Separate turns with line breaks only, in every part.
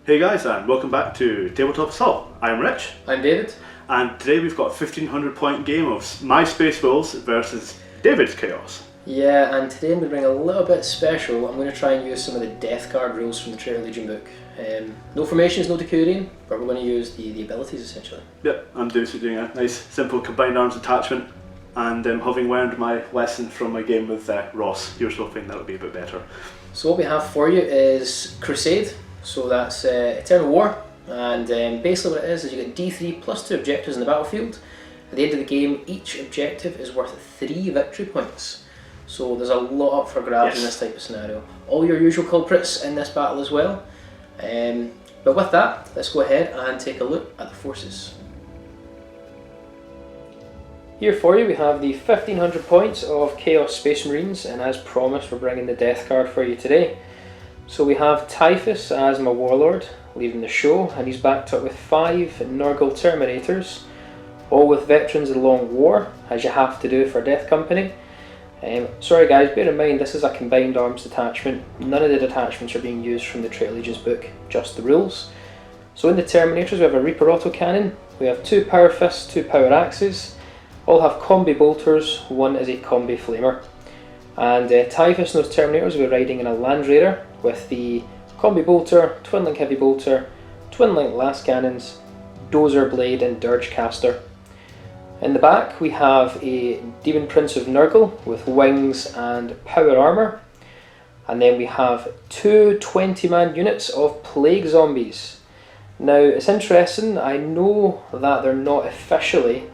Hey guys, and welcome back to Tabletop Assault. I'm Rich,
I'm David.
and today we've got a 1500 point game of My Space Wolves versus David's Chaos.
Yeah, and today I'm going to bring a little bit special. I'm going to try and use some of the Death Guard rules from the Traitor Legion book. No formations, no decoding, but we're going to use the abilities essentially.
Yep, I'm doing a nice simple combined arms attachment, and having learned my lesson from my game with Ross, here's hoping that'll be a bit better.
So what we have for you is Crusade, so that's Eternal War, and basically what it is you get D3 plus 2 objectives in the battlefield. At the end of the game, each objective is worth 3 victory points. So there's a lot up for grabs in this type of scenario. All your usual culprits in this battle as well. But with that, let's go ahead and take a look at the forces. Here for you we have the 1500 points of Chaos Space Marines, and as promised we're bringing the Death Guard for you today. So we have Typhus as my warlord leading the show, and he's backed up with 5 Nurgle Terminators, all with veterans of the Long War, as you have to do for Death Company. Sorry guys, bear in mind this is a combined arms detachment. None of the detachments are being used from the Traitor Legion's book, just the rules. So in the Terminators we have a Reaper autocannon, we have 2 Power Fists, 2 Power Axes, all have combi bolters, one is a combi flamer. And Typhus and those Terminators will be riding in a Land Raider with the combi bolter, twin link heavy bolter, twin link last cannons, dozer blade and dirge caster. In the back we have a Demon Prince of Nurgle with wings and power armour, and then we have 2 20-man units of Plague Zombies. Now it's interesting, I know that they're not officially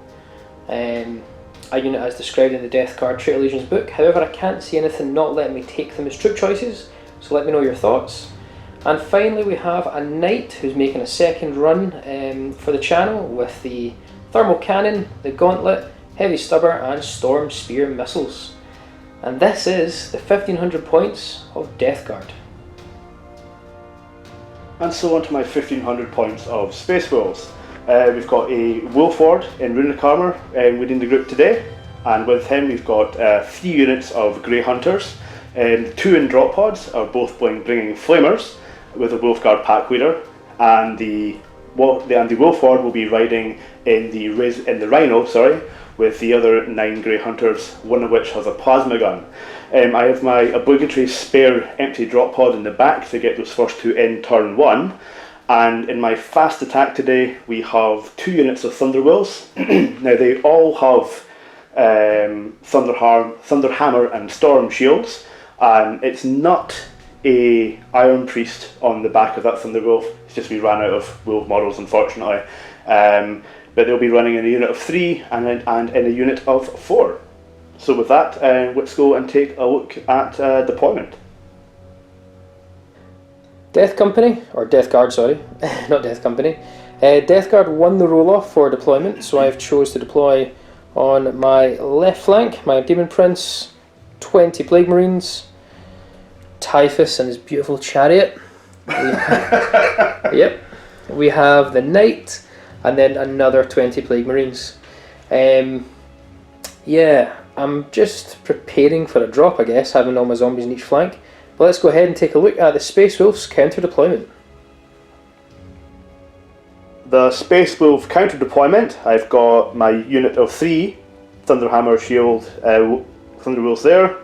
a unit as described in the Death Guard Traitor Legion's book, however I can't see anything not letting me take them as troop choices, so let me know your thoughts. And finally we have a Knight who's making a second run for the channel with the Thermal Cannon, the Gauntlet, Heavy Stubber and Storm Spear missiles. And this is the 1500 points of Death Guard.
And so on to my 1500 points of Space Wolves. We've got a Wolford in Runic Armour leading the group today, and with him we've got 3 units of Grey Hunters, 2 in drop pods are both bringing Flamers with a Wolfguard pack leader, and the Wolford will be riding in the Rhino, with the other 9 Grey Hunters, one of which has a plasma gun. I have my obligatory spare empty drop pod in the back to get those first 2 in turn 1. And in my fast attack today, we have 2 units of Thunderwills. Now they all have Thunder Hammer and Storm Shields. It's not a Iron Priest on the back of that Thunderwolf. It's just we ran out of wolf models, unfortunately. But they'll be running in a unit of 3 and in a unit of 4. So with that, let's go and take a look at deployment.
Death Company, or Death Guard, sorry, not Death Company. Death Guard won the roll-off for deployment, so I've chose to deploy on my left flank, my Demon Prince, 20 Plague Marines, Typhus and his beautiful chariot. Yep, we have the Knight, and then another 20 Plague Marines. Yeah, I'm just preparing for a drop, I guess, having all my zombies in each flank. But let's go ahead and take a look at the Space Wolves counter deployment.
The Space Wolf counter deployment, I've got my unit of 3 Thunderhammer Shield Thunderwolves there,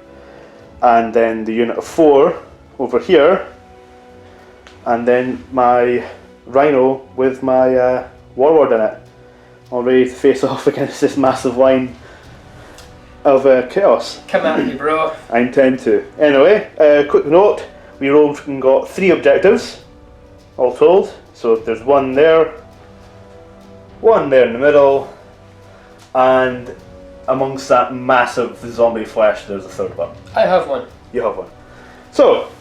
and then the unit of 4 over here, and then my Rhino with my Warlord in it, all ready to face off against this massive line of chaos.
Come at me, bro.
I intend to. Anyway, quick note, we rolled and got 3 objectives, all told. So there's one there in the middle, and amongst that massive zombie flesh there's a third one.
I have one.
You have one. So,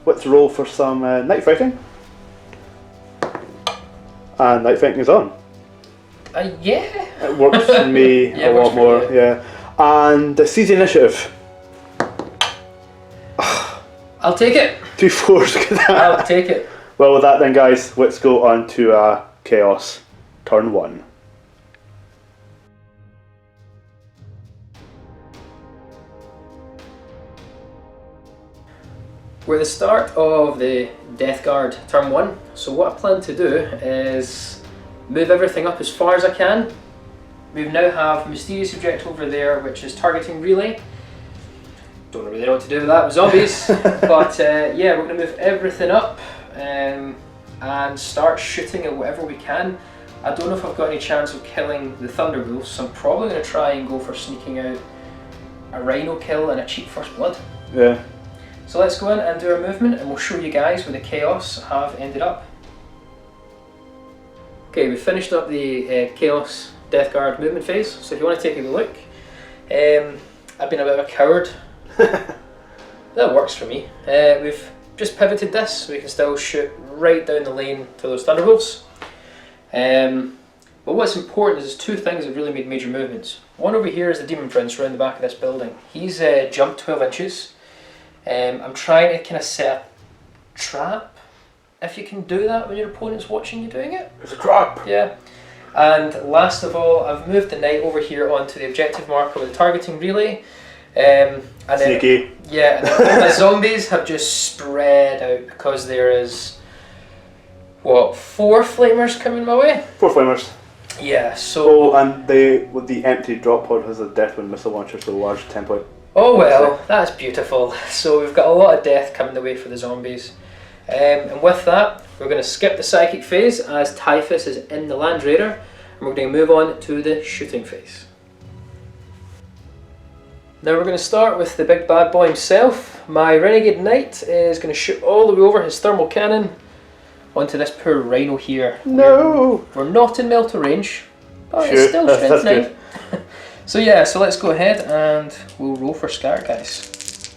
let's roll for some night fighting. And night fighting is on.
Yeah.
It works for me a lot more, yeah. And seize the initiative.
I'll take it.
2 4s.
I'll take it.
Well, with that then, guys, let's go on to Chaos, turn 1.
We're at the start of the Death Guard, turn 1. So what I plan to do is move everything up as far as I can. We now have Mysterious Object over there, which is targeting relay. Don't really know what to do with that with zombies, but yeah, we're going to move everything up and start shooting at whatever we can. I don't know if I've got any chance of killing the Thunderwolves, so I'm probably going to try and go for sneaking out a Rhino kill and a cheap first blood.
Yeah.
So let's go in and do our movement, and we'll show you guys where the Chaos have ended up. Okay, we finished up the Chaos Death Guard movement phase, so if you want to take a look. I've been a bit of a coward. That works for me. We've just pivoted this so we can still shoot right down the lane to those Thunderwolves. But what's important is there's two things that really made major movements. One over here is the Demon Prince around the back of this building. He's jumped 12 inches. I'm trying to kind of set a trap, if you can do that when your opponent's watching you doing it.
It's a trap!
Yeah. And last of all, I've moved the knight over here onto the objective marker with the targeting relay. And
Sneaky.
then, yeah, and then all the zombies have just spread out because there is, what, 4 flamers coming my way?
4 flamers.
Yeah, so...
Oh, and with the empty drop pod has a Deathwind missile launcher, so large 10-point.
Oh well, that's beautiful. So we've got a lot of death coming the way for the zombies. And with that, we're going to skip the psychic phase as Typhus is in the Land Raider, and we're going to move on to the shooting phase. Now we're going to start with the big bad boy himself. My Renegade Knight is going to shoot all the way over his thermal cannon onto this poor Rhino here.
No!
We're not in melter range, but
Sure,
it's still strength 9.
good.
So yeah, so let's go ahead and we'll roll for scar, guys.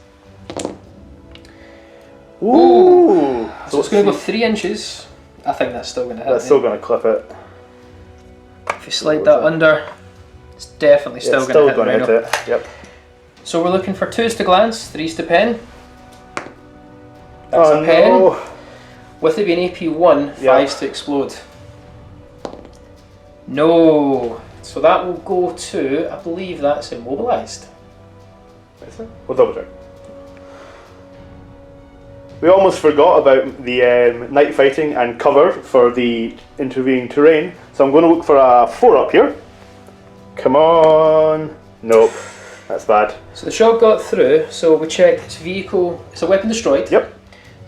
Ooh!
So it's going to go 3 inches. I think that's still going to hit.
That's still going to clip it.
If you slide that under, it's definitely still
It's
going
still
to hit.
going to hit it. Yep.
So we're looking for 2s to glance, 3s to pen. That's
Oh
a pen.
no!
With it being AP1, 5s
Yep.
to explode. No. So that will go to, I believe that's immobilised.
Is it? We'll double check. We almost forgot about the night fighting and cover for the intervening terrain, so I'm going to look for a 4 up here. Come on! Nope, that's bad.
So the shot got through, so we checked its vehicle, it's a weapon destroyed.
Yep,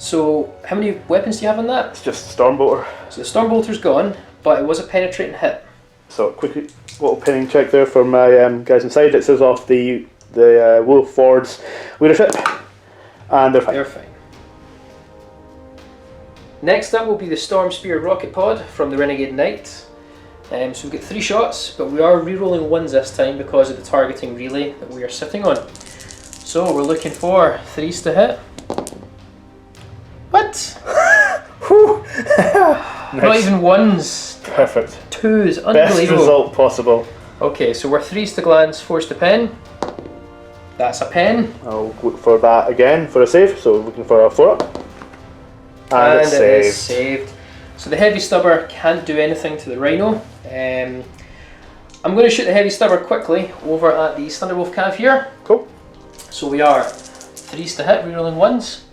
So how many weapons do you have on that?
it's just Stormbolter.
So the Stormbolter's gone, but it was a penetrating hit.
So quickly, little pinning check there for my guys inside. It says off the Wolf Ford's leadership, and they're fine.
They're fine. Next up will be the Storm Spear rocket pod from the Renegade Knight. So we've got 3 shots, but we are re-rolling 1s this time because of the targeting relay that we are sitting on. So we're looking for 3s to hit. What?
Nice.
Not even 1s.
Perfect.
2s,
Best
unbelievable.
result possible.
Okay, so we're 3s to glance, 4s to pen. That's a pen.
I'll look for that again for a save. So we're looking for a 4 up. And it's
it
saved.
is saved. So the heavy stubber can't do anything to the Rhino. I'm going to shoot the heavy stubber quickly over at the Thunderwolf Cav here.
Cool.
So we are 3s to hit, rerolling 1s.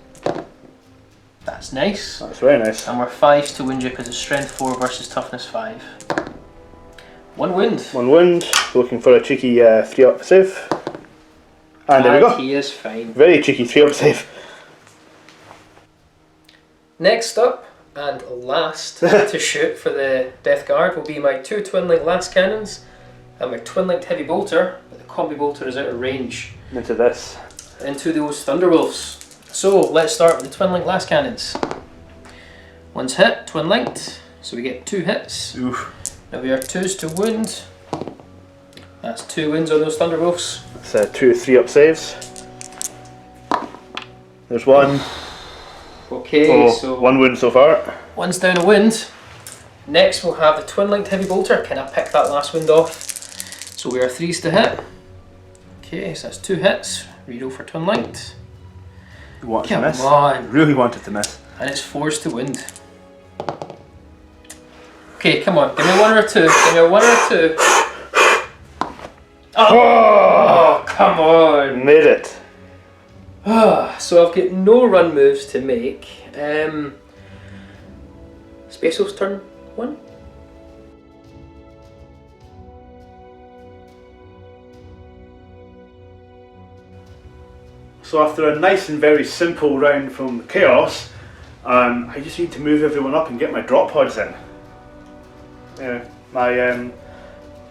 That's nice.
That's very nice.
And we're 5s to wound you because it's strength 4 versus toughness 5. 1 wound.
1 wound. Looking for a cheeky 3 up save. And there we go.
He is fine.
Very cheeky 3 up save.
Next up, and last to shoot for the Death Guard will be my 2 twin-linked lance cannons and my twin-linked heavy bolter, but the combi bolter is out of range.
Into this.
Into those Thunderwolves. So let's start with the twin-linked lance cannons. 1's hit, twin-linked, so we get 2 hits.
Oof.
Now we are 2s to wound. That's 2 wounds on those Thunderwolves.
It's 2 3 up saves. There's 1.
Okay, so
1 wound so far.
1's down a wound. Next we'll have the twin-linked heavy bolter. Can I pick that last wound off? So we are 3s to hit. Okay, so that's 2 hits. Reroll for twin-linked.
You wanted
Come
to miss.
on.
Really wanted to miss.
And it's 4s to wound. Okay, come on. Give me 1 or 2. Give me a 1 or 2. Oh, come on.
Made it.
So I've got no run moves to make. Space Wolf's turn 1.
So after a nice and very simple round from Chaos, I just need to move everyone up and get my drop pods in. My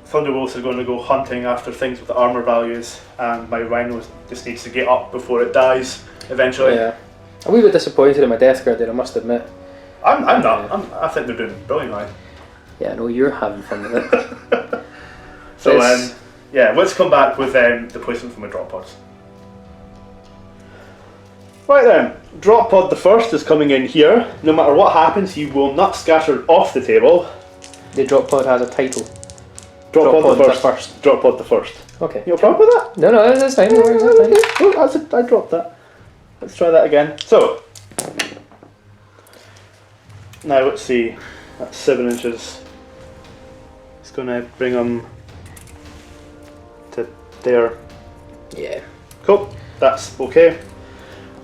Thunderbolts are going to go hunting after things with armor values, and my Rhino just needs to get up before it dies eventually.
Yeah. I'm a wee bit disappointed in my Death Guard there, I must admit.
I'm not. I think they're doing brilliantly.
Yeah, no, you're having fun with it.
So yeah, let's come back with the placement for my drop pods. Right then, drop pod the first is coming in here. No matter what happens, he will not scatter off the table.
The drop pod has a title.
Drop pod the
pod's
first. Drop pod the first.
Okay.
You got a problem with that?
No, that's fine. No worries, that's fine.
Oh, I dropped that. Let's try that again. So, now let's see. That's 7 inches. It's going to bring them to there.
Yeah.
Cool. That's okay.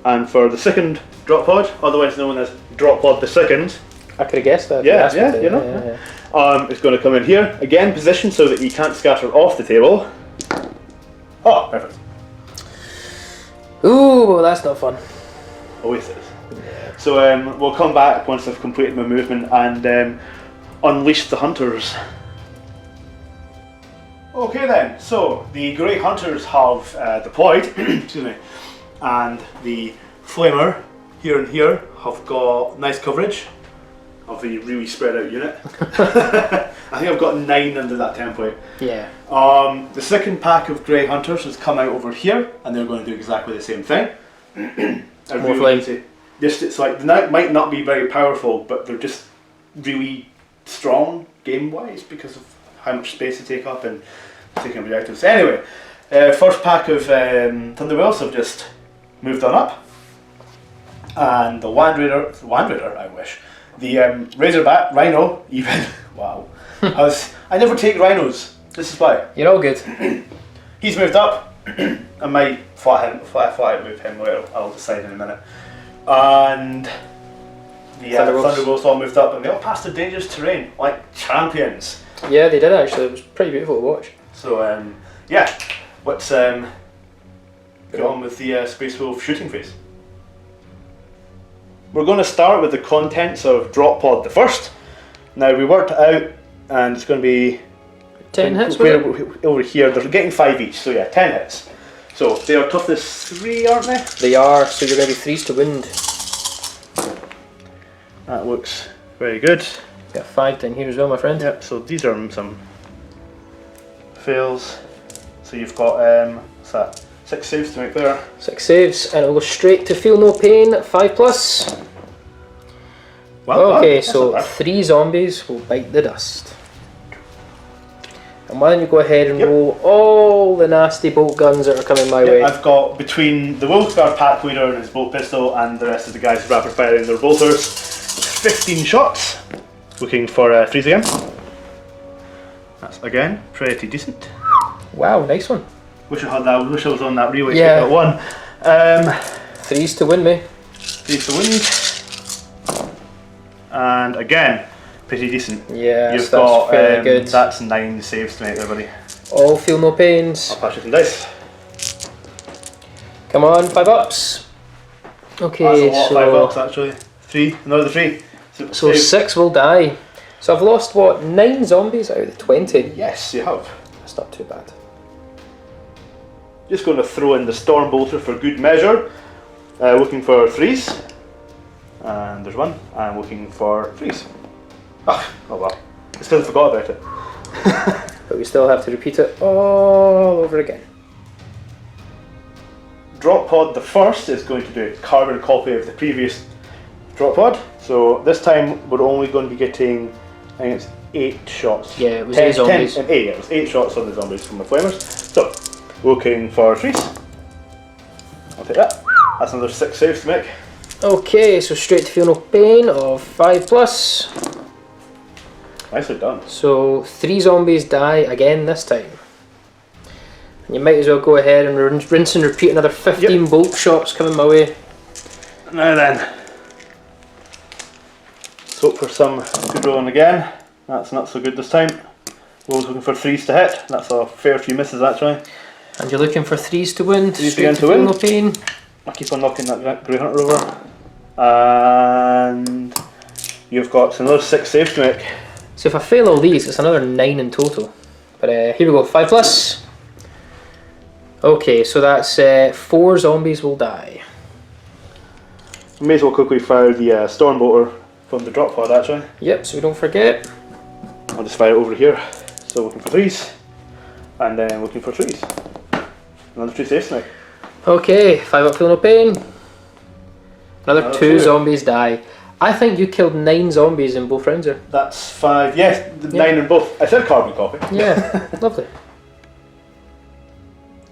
And for the second drop pod, otherwise known as drop pod the second.
I could have guessed that.
Yeah, you know. It's going to come in here again, position so that you can't scatter off the table. Oh, perfect.
Ooh, well, that's not fun.
Always is. So we'll come back once I've completed my movement and unleash the hunters. Okay then, so the Grey Hunters have deployed, excuse me, and the Flamer here and here have got nice coverage of the really spread out unit. I think I've got 9 under that template.
Yeah.
The second pack of Grey Hunters has come out over here, and they're going to do exactly the same thing.
More flame.
It's like they might not be very powerful, but they're just really strong game-wise because of how much space they take up and taking objectives. Anyway, first pack of Thunderbolts have just moved on up, and the Land Raider, I wish. The Razorback Rhino, even wow. I never take rhinos. This is why.
You're all good.
He's moved up. I might flat out move him later. I'll decide in a minute. And the Thunderbolts all moved up, and they all passed the dangerous terrain like champions.
Yeah, they did actually. It was pretty beautiful to watch.
So yeah, let's get on with the Space Wolf shooting phase. We're going to start with the contents of drop pod the first. Now we worked out, and it's going to be
10 hits
over here. They're getting 5 each, so yeah, 10 hits. So they are toughness 3, aren't they?
They are, so you're going to be 3s to wound.
That looks very good.
Got 5 down here as well, my friend.
Yep. So these are some fails. So you've got what's that? 6 saves to make there.
6 saves, and it'll go straight to feel no pain. 5+.
Well,
okay, so 3 zombies will bite the dust. And why don't you go ahead and roll all the nasty bolt guns that are coming my way.
I've got, between the Wolfguard pack leader and his bolt pistol and the rest of the guys rapid firing their bolters, 15 shots. Looking for 3s again. That's again pretty decent.
Wow, nice one.
Wish I had that. Wish I was on that relay.
Yeah.
That one.
3s to win me.
3s to win. And again, pretty decent.
Yeah,
You've
that's
got
fairly good.
That's 9 saves to make there, buddy.
All feel no pains.
I'll pass you some dice.
Come on, 5 ups. Okay,
That's a lot of 5 ups actually. 3, another 3.
So 6 will die. So I've lost what, 9 zombies out of the 20?
Yes, you have.
That's not too bad.
Just going to throw in the Storm Bolter for good measure. Looking for 3s. And there's 1. I'm looking for 3s. Oh well. I still forgot about it.
But we still have to repeat it all over again.
Drop pod the first is going to do a carbon copy of the previous drop pod. So this time we're only going to be getting, I think it's 8 shots.
Yeah, it was 8 zombies.
10 and 8, it was 8 shots on the zombies from the flamers. So, looking for 3s. I'll take that. That's another 6 saves to make.
Okay, so straight to feel no pain of 5+.
Nicely done.
So 3 zombies die again this time. And you might as well go ahead and rinse and repeat another 15 bolt shots coming my way.
Now then. hope for some good rolling again. That's not so good this time. Will's looking for 3s to hit. That's a fair few misses actually.
And you're looking for 3s to win.
3s
Straight
again to win.
No pain.
I keep on knocking that Grey Hunter over. And you've got another 6 saves to make.
So if I fail all these, it's another 9 in total. But here we go, 5 plus. Okay, so that's 4 zombies will die.
May as well quickly fire the Stormbolter from the drop pod actually.
Yep, so we don't forget.
I'll just fire it over here. So looking for 3s. And then looking for 3s. Another 2 saves to make.
Okay, 5 up, feel no pain. Another 2 zombies die. I think you killed 9 zombies in both rounds there.
That's 5, yes, 9 in both. I said carbon copy.
Yeah, lovely.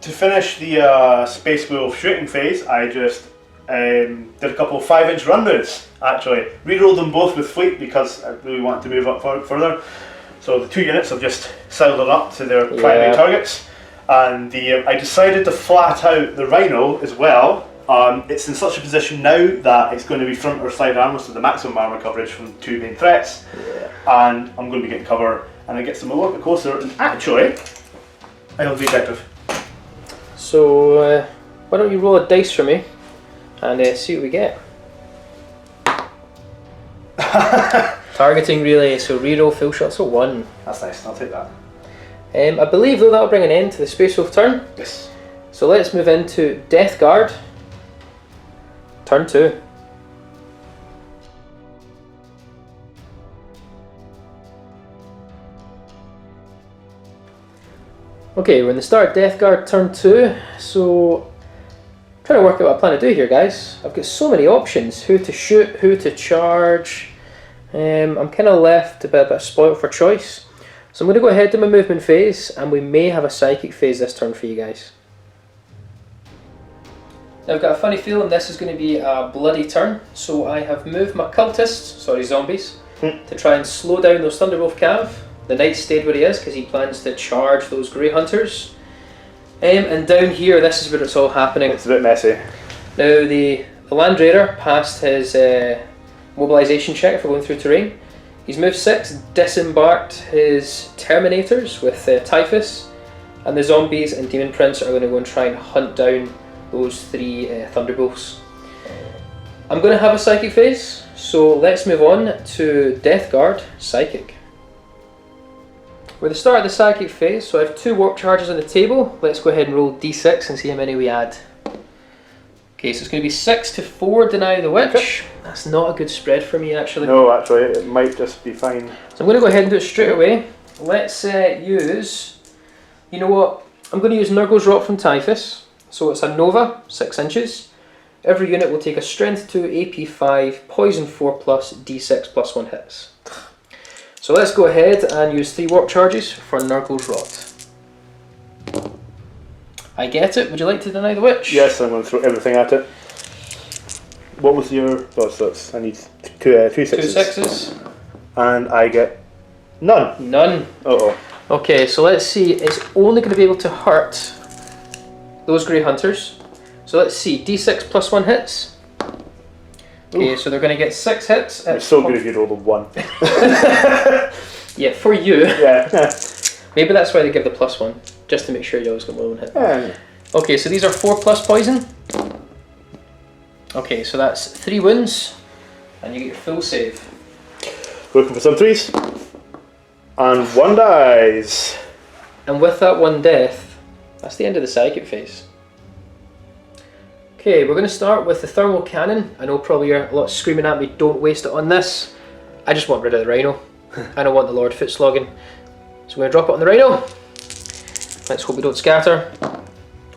To finish the Space Wolf shooting phase, I just did a couple of 5-inch run moves, actually. Rerolled them both with fleet because I really wanted to move up further. So the 2 units have just sidled up to their primary targets. And I decided to flat out the Rhino as well. It's in such a position now that it's going to be front or side armor, so the maximum armor coverage from 2 main threats. And I'm going to be getting cover, and it gets them a little bit closer. And actually, I have the objective.
So why don't you roll a dice for me and see what we get. Targeting relay, so reroll full shots at 1.
That's nice, I'll take that.
I believe though that'll bring an end to the Space Wolf turn.
Yes.
So let's move into Death Guard. Turn 2. Okay, we're in the start Death Guard turn 2, so I'm trying to work out what I plan to do here, guys. I've got so many options, who to shoot, who to charge. I'm kind of left a bit spoiled for choice. So I'm going to go ahead to my movement phase, and we may have a psychic phase this turn for you guys. Now I've got a funny feeling this is going to be a bloody turn, so I have moved my zombies, to try and slow down those Thunderwolf Cav. The Knight stayed where he is because he plans to charge those Grey Hunters. And down here, this is where it's all happening.
It's a bit messy.
Now the Land Raider passed his mobilization check for going through terrain. He's moved 6, disembarked his Terminators with Typhus, and the zombies and Demon Prince are going to go and try and hunt down those 3 Thunderbolts. I'm going to have a Psychic phase, so let's move on to Death Guard Psychic. We're at the start of the Psychic phase, so I have 2 warp charges on the table. Let's go ahead and roll d6 and see how many we add. Okay, so it's going to be 6 to 4 deny the witch.
Okay.
That's not a good spread for me actually.
No, actually, it might just be fine.
So I'm going to go ahead and do it straight away. Let's use, you know what, I'm going to use Nurgle's Rot from Typhus. So it's a Nova, 6 inches. Every unit will take a Strength 2, AP 5, Poison 4 plus, D6 plus 1 hits. So let's go ahead and use 3 warp charges for Nurgle's Rot. I get it. Would you like to deny the witch?
Yes, I'm going to throw everything at it. What was your... Oh, so it's, I need 2 6s.
2 6s.
And I get none.
None.
Uh-oh.
Okay, so let's see. It's only going to be able to hurt those Grey Hunters. So let's see. D6 plus 1 hits. Okay, so they're going to get 6 hits.
It's so good if you rolled a 1.
Yeah, for you.
Yeah.
Maybe that's why they give the plus 1, just to make sure you always get more than 1 hit.
Yeah.
Okay, so these are 4 plus poison. Okay, so that's 3 wounds, and you get your full save.
Looking for some 3s. And 1 dies.
And with that 1 death, that's the end of the Psychic phase. Okay, we're going to start with the Thermal Cannon. I know probably you're a lot screaming at me, don't waste it on this. I just want rid of the Rhino. I don't want the Lord Foot slogging. So we're going to drop it on the Rhino. Let's hope we don't scatter.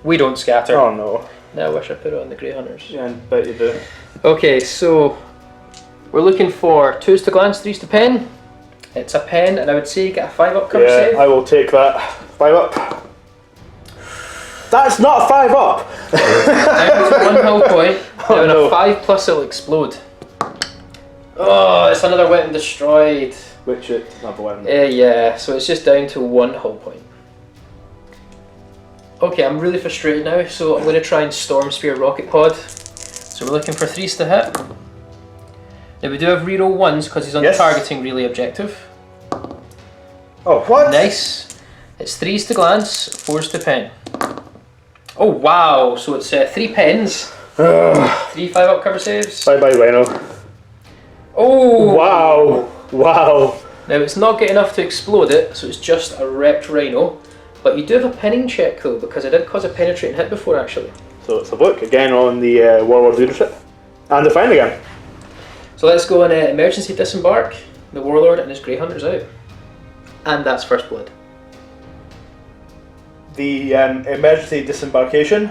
We don't scatter.
Oh no.
Now I wish I put it on the Grey Hunters.
Yeah, I bet you do.
Okay, so we're looking for 2s to glance, 3s to pen. It's a pen, and I would say get a 5 up cover save.
I will take that. 5 up. That's not a 5 up!
Down to 1 hull point.
Oh,
Down
no.
a 5 plus it'll explode. Oh, it's another weapon destroyed.
Which it's not the weapon.
Yeah, so it's just down to 1 hull point. Okay, I'm really frustrated now, so I'm going to try and Storm Spear Rocket Pod. So we're looking for 3s to hit. Now we do have reroll ones because he's on the targeting relay objective.
Oh, what?
Nice. It's 3s to glance, 4s to pen. Oh wow, so it's 3 pens. 3 5-up cover saves.
Bye bye Rhino.
Oh!
Wow! Wow!
Now it's not good enough to explode it, so it's just a wrecked Rhino. But you do have a pinning check though, because I did cause a penetrating hit before actually.
So it's a book again on the Warlord leadership. And they're fine again.
So let's go on emergency disembark. The Warlord and his Grey Hunter's out. And that's first blood.
The emergency disembarkation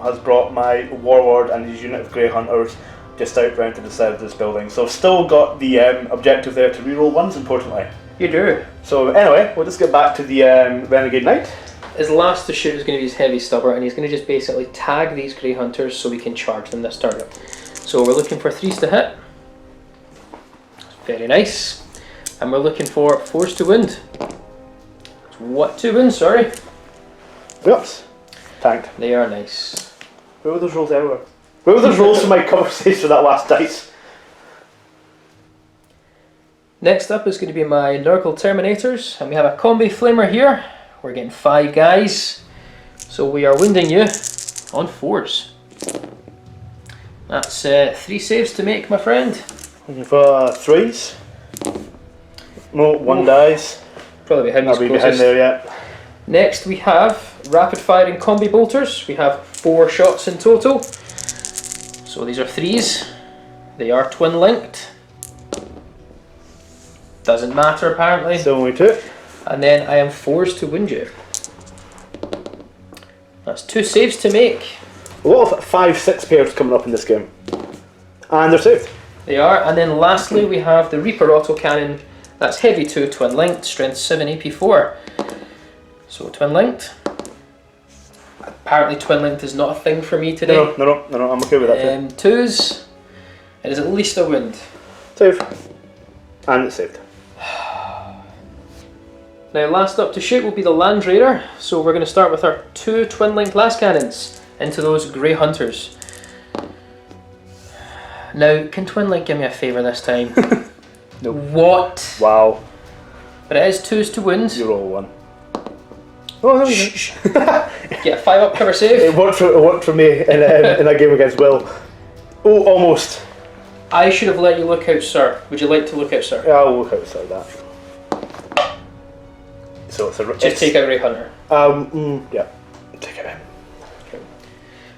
has brought my Warlord and his unit of Grey Hunters just out round to the side of this building. So I've still got the objective there to reroll ones, importantly.
You do.
So anyway, we'll just get back to the Renegade Knight.
His last to shoot is going to be his Heavy Stubber, and he's going to just basically tag these Grey Hunters so we can charge them this target. So we're looking for 3s to hit. Very nice. And we're looking for 4s to wound. What to wound, sorry?
Oops. Tanked.
They are nice.
Where were those rolls everywhere? Where were those rolls for my cover saves for that last dice?
Next up is going to be my Nurgle Terminators, and we have a combi flamer here. We're getting 5 guys, so we are wounding you on 4s. That's 3 saves to make, my friend.
Looking for 3s. No, 1 dies.
Probably behind,
I'll be behind there yet.
Next we have rapid firing combi bolters. We have 4 shots in total. So these are 3s. They are twin linked. Doesn't matter apparently.
Still only 2.
And then I am 4s to wound you. That's 2 saves to make.
A lot of 5-6 pairs coming up in this game. And they're saved.
They are. And then lastly we have the Reaper autocannon. That's heavy 2, twin linked, strength 7, AP 4. So twin linked. Apparently twin linked is not a thing for me today.
No, I'm okay with that too.
2s. It is at least a wound.
Save. And it's saved.
Now last up to shoot will be the Land Raider. So we're going to start with our 2 twin linked glass cannons into those Grey Hunters. Now, can twin link give me a favour this time?
No.
What?
Wow.
But it is 2s to wound.
You roll 1. Oh, no,
Shh. Get a 5-up cover save.
It worked for me in that game against Will. Oh, almost.
I should have let you look out, sir. Would you like to look out, sir?
Yeah, I'll look outside that. So it's
take a Grey Hunter.
Yeah. Take it in.
Okay.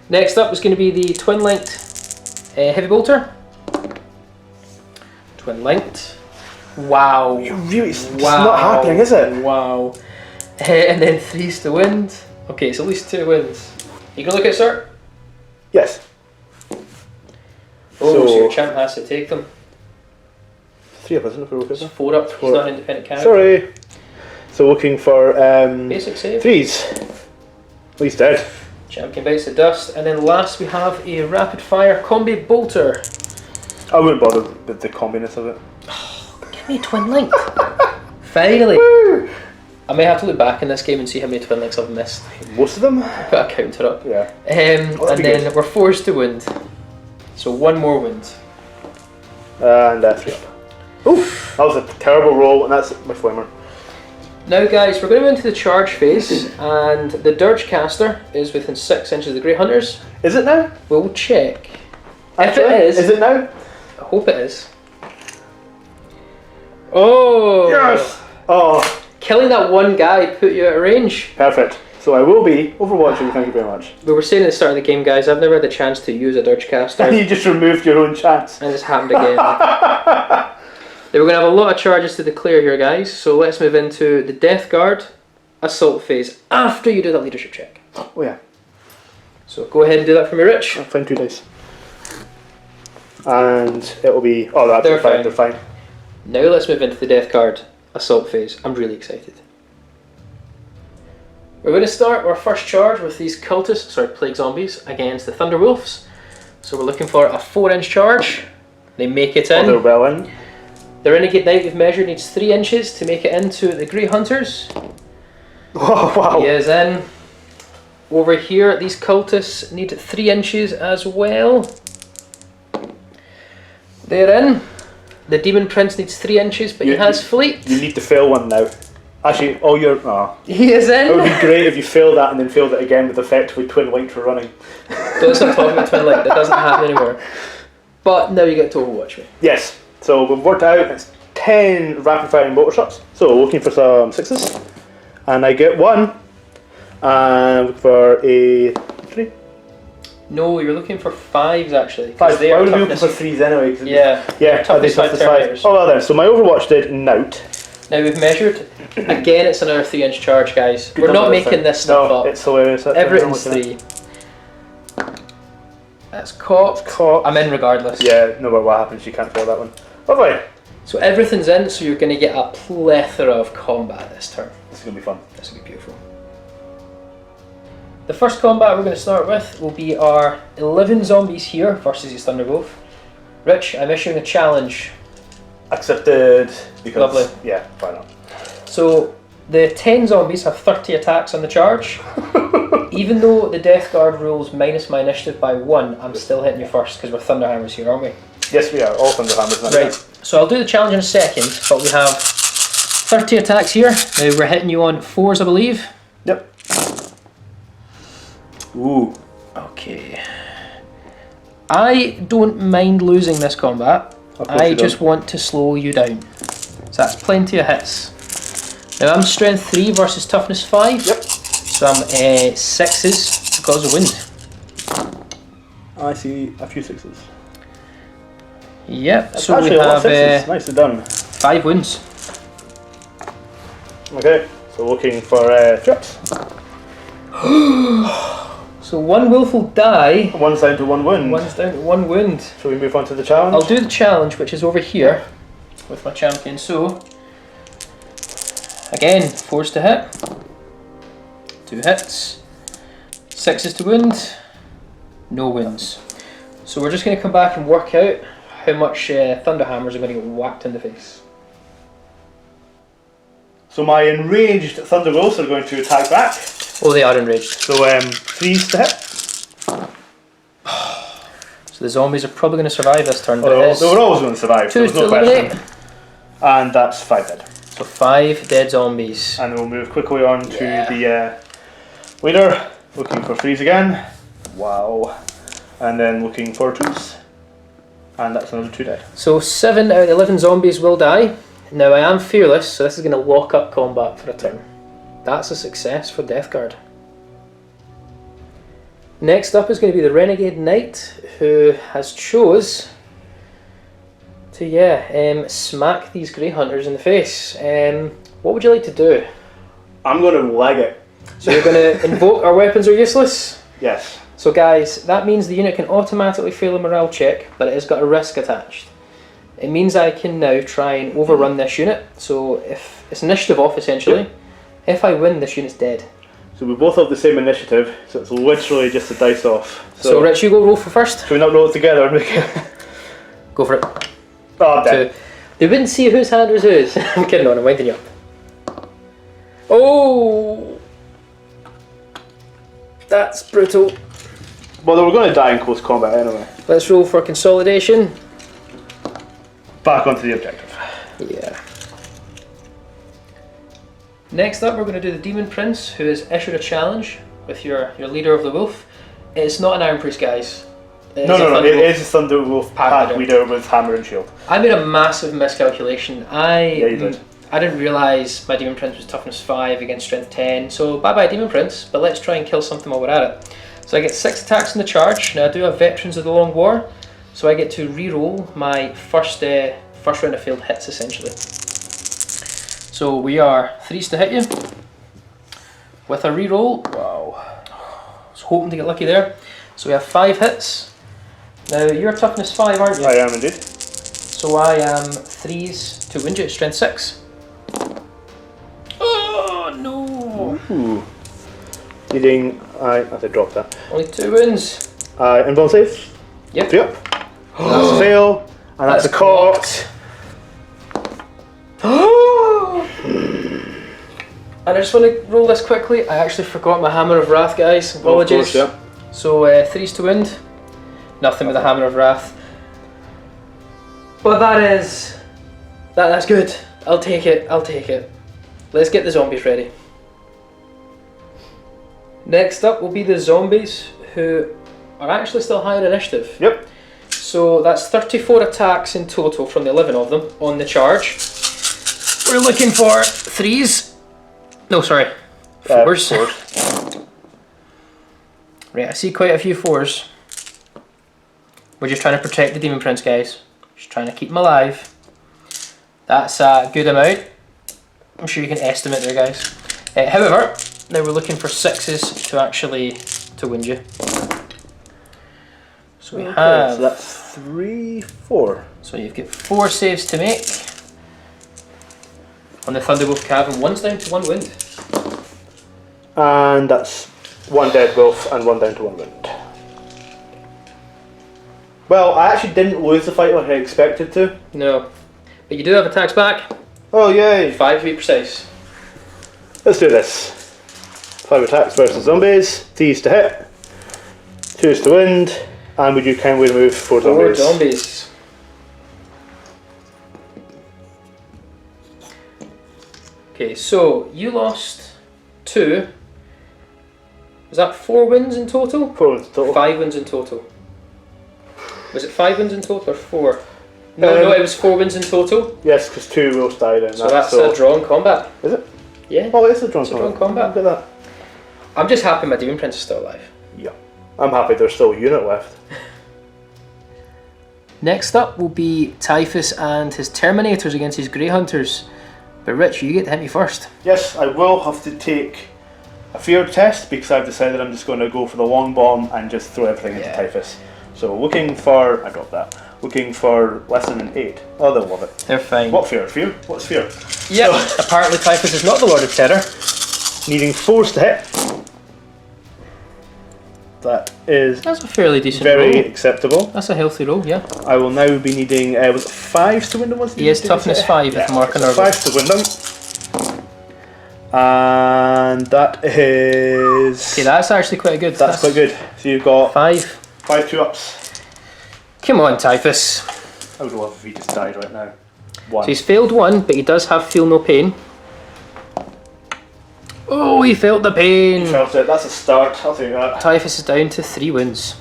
Next up is going to be the twin linked heavy bolter. Twin linked. Wow.
It's not happening, is it?
Wow. And then 3s to wind. Okay, it's at least 2 wins. You can look at, sir?
Yes.
Oh, so your champ has to take them.
3 up, isn't it? For
It's 4 up. He's not an independent character.
Sorry. So looking for
basic save.
3s. At least dead.
Champion bites the dust. And then last we have a rapid fire combi bolter.
I wouldn't bother with the combiness of it.
Give me a twin link. Finally.
Woo!
I may have to look back in this game and see how many twin links I've missed.
Most of them?
Put a counter up.
Yeah.
And then we're 4s to wound. So 1 more wound.
And 3 up. Oof! That was a terrible roll, and that's my flamer.
Now guys, we're going to go into the charge phase, and the Dirge Caster is within 6 inches of the Grey Hunters.
Is it now?
We'll check.
Actually,
if it is
now?
I hope it is. Oh!
Yes! Oh,
Killing that one guy put you out of range.
perfect. So I will be overwatching, thank you very much.
We were saying at the start of the game, guys, I've never had the chance to use a Dirge Caster.
And you just removed your own chance.
And it's happened again. Now we're going to have a lot of charges to declare here, guys, so let's move into the Death Guard assault phase after you do that leadership check.
Oh yeah.
So go ahead and do that for me, Rich.
I'll find 2 dice. And it'll be... Oh, that's
They're
fine,
fine.
they're fine.
Now let's move into the Death Guard assault phase. I'm really excited. We're going to start our first charge with these plague zombies against the Thunderwolves. So we're looking for a 4-inch charge. They make it in.
Oh, they're well in.
The Renegade Knight we've measured needs 3 inches to make it into the Grey Hunters.
Oh, wow.
He is in. Over here, these cultists need 3 inches as well. They're in. The Demon Prince needs 3 inches, but he has fleet.
You need to fail one now. Actually,
He is in.
It would be great if you failed that and then failed it again with effectively twin light for running.
Don't stop talking about twin light. That doesn't happen anymore. But now you get to overwatch me.
Yes. So we've worked out it's 10 rapid firing mortar shots. So looking for some 6s, and I get 1. And look for a 3.
No, you're looking for 5s actually.
5.
They
I
are
would be looking
toughness.
for 3s anyway.
Yeah.
Toughness 5 Terminators. Oh well then. So my Overwatch did nout.
Now we've measured. Again, it's another 3-inch charge, guys. We're not making this stuff up.
It's hilarious.
Everything's 3. That's caught. I'm in regardless.
Yeah, no matter what happens, you can't fail that one. Lovely.
So everything's in, so you're going to get a plethora of combat this turn.
This is going to be fun.
This will be beautiful. The first combat we're going to start with will be our 11 zombies here versus his Thunderwolf. Rich, I'm issuing a challenge.
Accepted. Because,
Lovely.
Yeah, why not?
So the 10 zombies have 30 attacks on the charge. Even though the Death Guard rules minus my initiative by 1, I'm still hitting you first because we're Thunderhammers here, aren't we?
Yes, we are. All Thunderhammers now.
Right. So I'll do the challenge in a second, but we have 30 attacks here. Now we're hitting you on 4s, I believe.
Yep. Ooh.
Okay. I don't mind losing this combat. I just want to slow you down. So that's plenty of hits. Now I'm strength 3 versus toughness 5.
Yep.
So I'm 6s because of wind.
I see a few 6s.
Yep.
That's
so we
actually a lot
have
of 6s. Nicely done.
5 wounds.
Okay. So looking for trips.
So 1 wolf will die.
One's down to 1 wound.
One's down to 1 wound.
Shall we move on to the challenge?
I'll do the challenge, which is over here with my champion. So again, 4s to hit. 2 hits. 6s to wound. No wounds. So we're just going to come back and work out how much Thunderhammers are going to get whacked in the face. So
my enraged Thunderwolves are going to attack back.
Oh, they are enraged.
So 3s to hit.
So the zombies are probably going to survive this turn.
They were always going to survive.
2
so
to eliminate.
And that's 5 dead.
So 5 dead zombies.
And we'll move quickly on to the leader. Looking for 3s again. Wow. And then looking for 2s. And that's another 2 dead.
So 7 out of 11 zombies will die. Now I am fearless, so this is going to lock up combat for a turn. That's a success for Death Guard. Next up is going to be the Renegade Knight, who has chose to smack these Grey Hunters in the face. What would you like to do?
I'm going to leg it.
So you're going to invoke our weapons are useless?
Yes.
So guys, that means the unit can automatically fail a morale check, but it has got a risk attached. It means I can now try and overrun this unit. So if it's initiative off essentially, if I win, this unit's dead.
So we both have the same initiative, so it's literally just a dice off.
So Rich, you go roll for first.
Should we not roll it together and make it?
Go for it.
Oh, I'm dead.
So, they wouldn't see whose hand was whose. I'm kidding on, I'm winding you up. Oh! That's brutal.
Well, they were going to die in close combat anyway.
Let's roll for consolidation.
Back onto the objective.
Yeah. Next up, we're going to do the Demon Prince, who has issued a challenge with your leader of the wolf. It's not an Iron Priest, guys.
No, it is a Thunderwolf pack leader with hammer and shield.
I made a massive miscalculation.
Yeah, you did.
I didn't realise my Demon Prince was toughness 5 against strength 10, so bye bye Demon Prince, but let's try and kill something while we're at it. So I get 6 attacks in the charge. Now I do have Veterans of the Long War, so I get to re-roll my first round of failed hits essentially. So we are 3s to hit you. With a re-roll, wow, I was hoping to get lucky there. So we have 5 hits. Now you're toughness 5, aren't you?
I am indeed.
So I am 3s to wound you, strength 6. Oh no!
Ooh. Needing, I have to drop that.
Only 2 wounds.
Invuln save?
Yep.
3 up. That's a fail. And that's a cocked.
And I just want to roll this quickly. I actually forgot my Hammer of Wrath, guys. Apologies.
Of course, yeah.
So 3s to wound. Nothing with the Hammer of Wrath. But that's good. I'll take it. Let's get the zombies ready. Next up will be the zombies, who are actually still higher initiative.
Yep.
So that's 34 attacks in total from the 11 of them on the charge. We're looking for 3s. No, sorry. 4s.
4s.
Right, I see quite a few 4s. We're just trying to protect the Demon Prince, guys. Just trying to keep him alive. That's a good amount. I'm sure you can estimate there, guys. However, now we're looking for 6s to actually win you. So we have...
So that's 3, 4.
So you've got 4 saves to make on the Thunderwolf Cav, and 1's down to 1 wind.
And that's 1 dead wolf and 1 down to 1 wind. Well, I actually didn't lose the fight like I expected to.
No. But you do have attacks back.
Oh yay!
5 to be precise.
Let's do this. 5 attacks versus zombies, 3s to hit, 2s to wind, and we do kindly remove 4 zombies.
4 zombies. Okay, so you lost 2. Was that 4 wins in total?
4 wins total.
5 wins in total. Was it 5 wins in total or 4? No, it was 4 wins in total.
Yes, because 2 wolves died in
so that's a draw in combat.
Is it?
Yeah.
Oh, it is a draw in
combat.
Look at that.
I'm just happy my Demon Prince is still alive.
Yeah. I'm happy there's still a unit left.
Next up will be Typhus and his Terminators against his Grey Hunters. But Rich, you get to hit me first.
Yes, I will have to take a fear test because I've decided I'm just going to go for the long bomb and just throw everything into Typhus. So looking for, I dropped that, looking for less than an 8. Oh, they'll love it.
They're fine.
What fear? Fear? What's fear?
Yep, so, apparently Typhus is not the Lord of Terror.
Needing 4s to hit. That is
That's a fairly decent
very
roll.
acceptable.
That's a healthy roll, yeah.
I will now be needing, was it 5s to win them?
He is toughness 5 with Mark and Nurgle.
5s to win them. And that is...
Okay, that's actually quite good.
That's quite good. So you've got
5
2-ups.
Come on, Typhus.
I would love if he just died right now. 1.
So he's failed 1, but he does have feel no pain. Oh, he felt the pain.
He felt it. That's a start. I'll take that.
Typhus is down to 3 wins.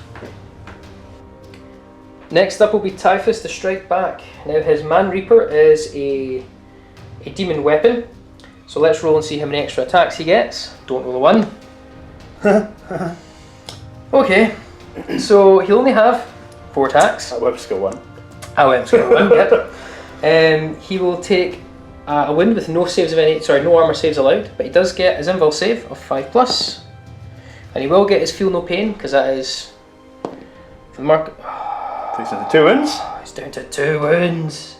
Next up will be Typhus to strike back. Now his Man Reaper is a demon weapon. So let's roll and see how many extra attacks he gets. Don't roll a 1. Okay, so he'll only have 4 attacks.
That web skill 1.
Oh, web skill 1, yep. He will take a wind with no saves of any, no armor saves allowed, but he does get his invul save of 5+, and he will get his feel no pain because that is for the mark.
Takes it to 2 wins.
He's down to 2 wounds.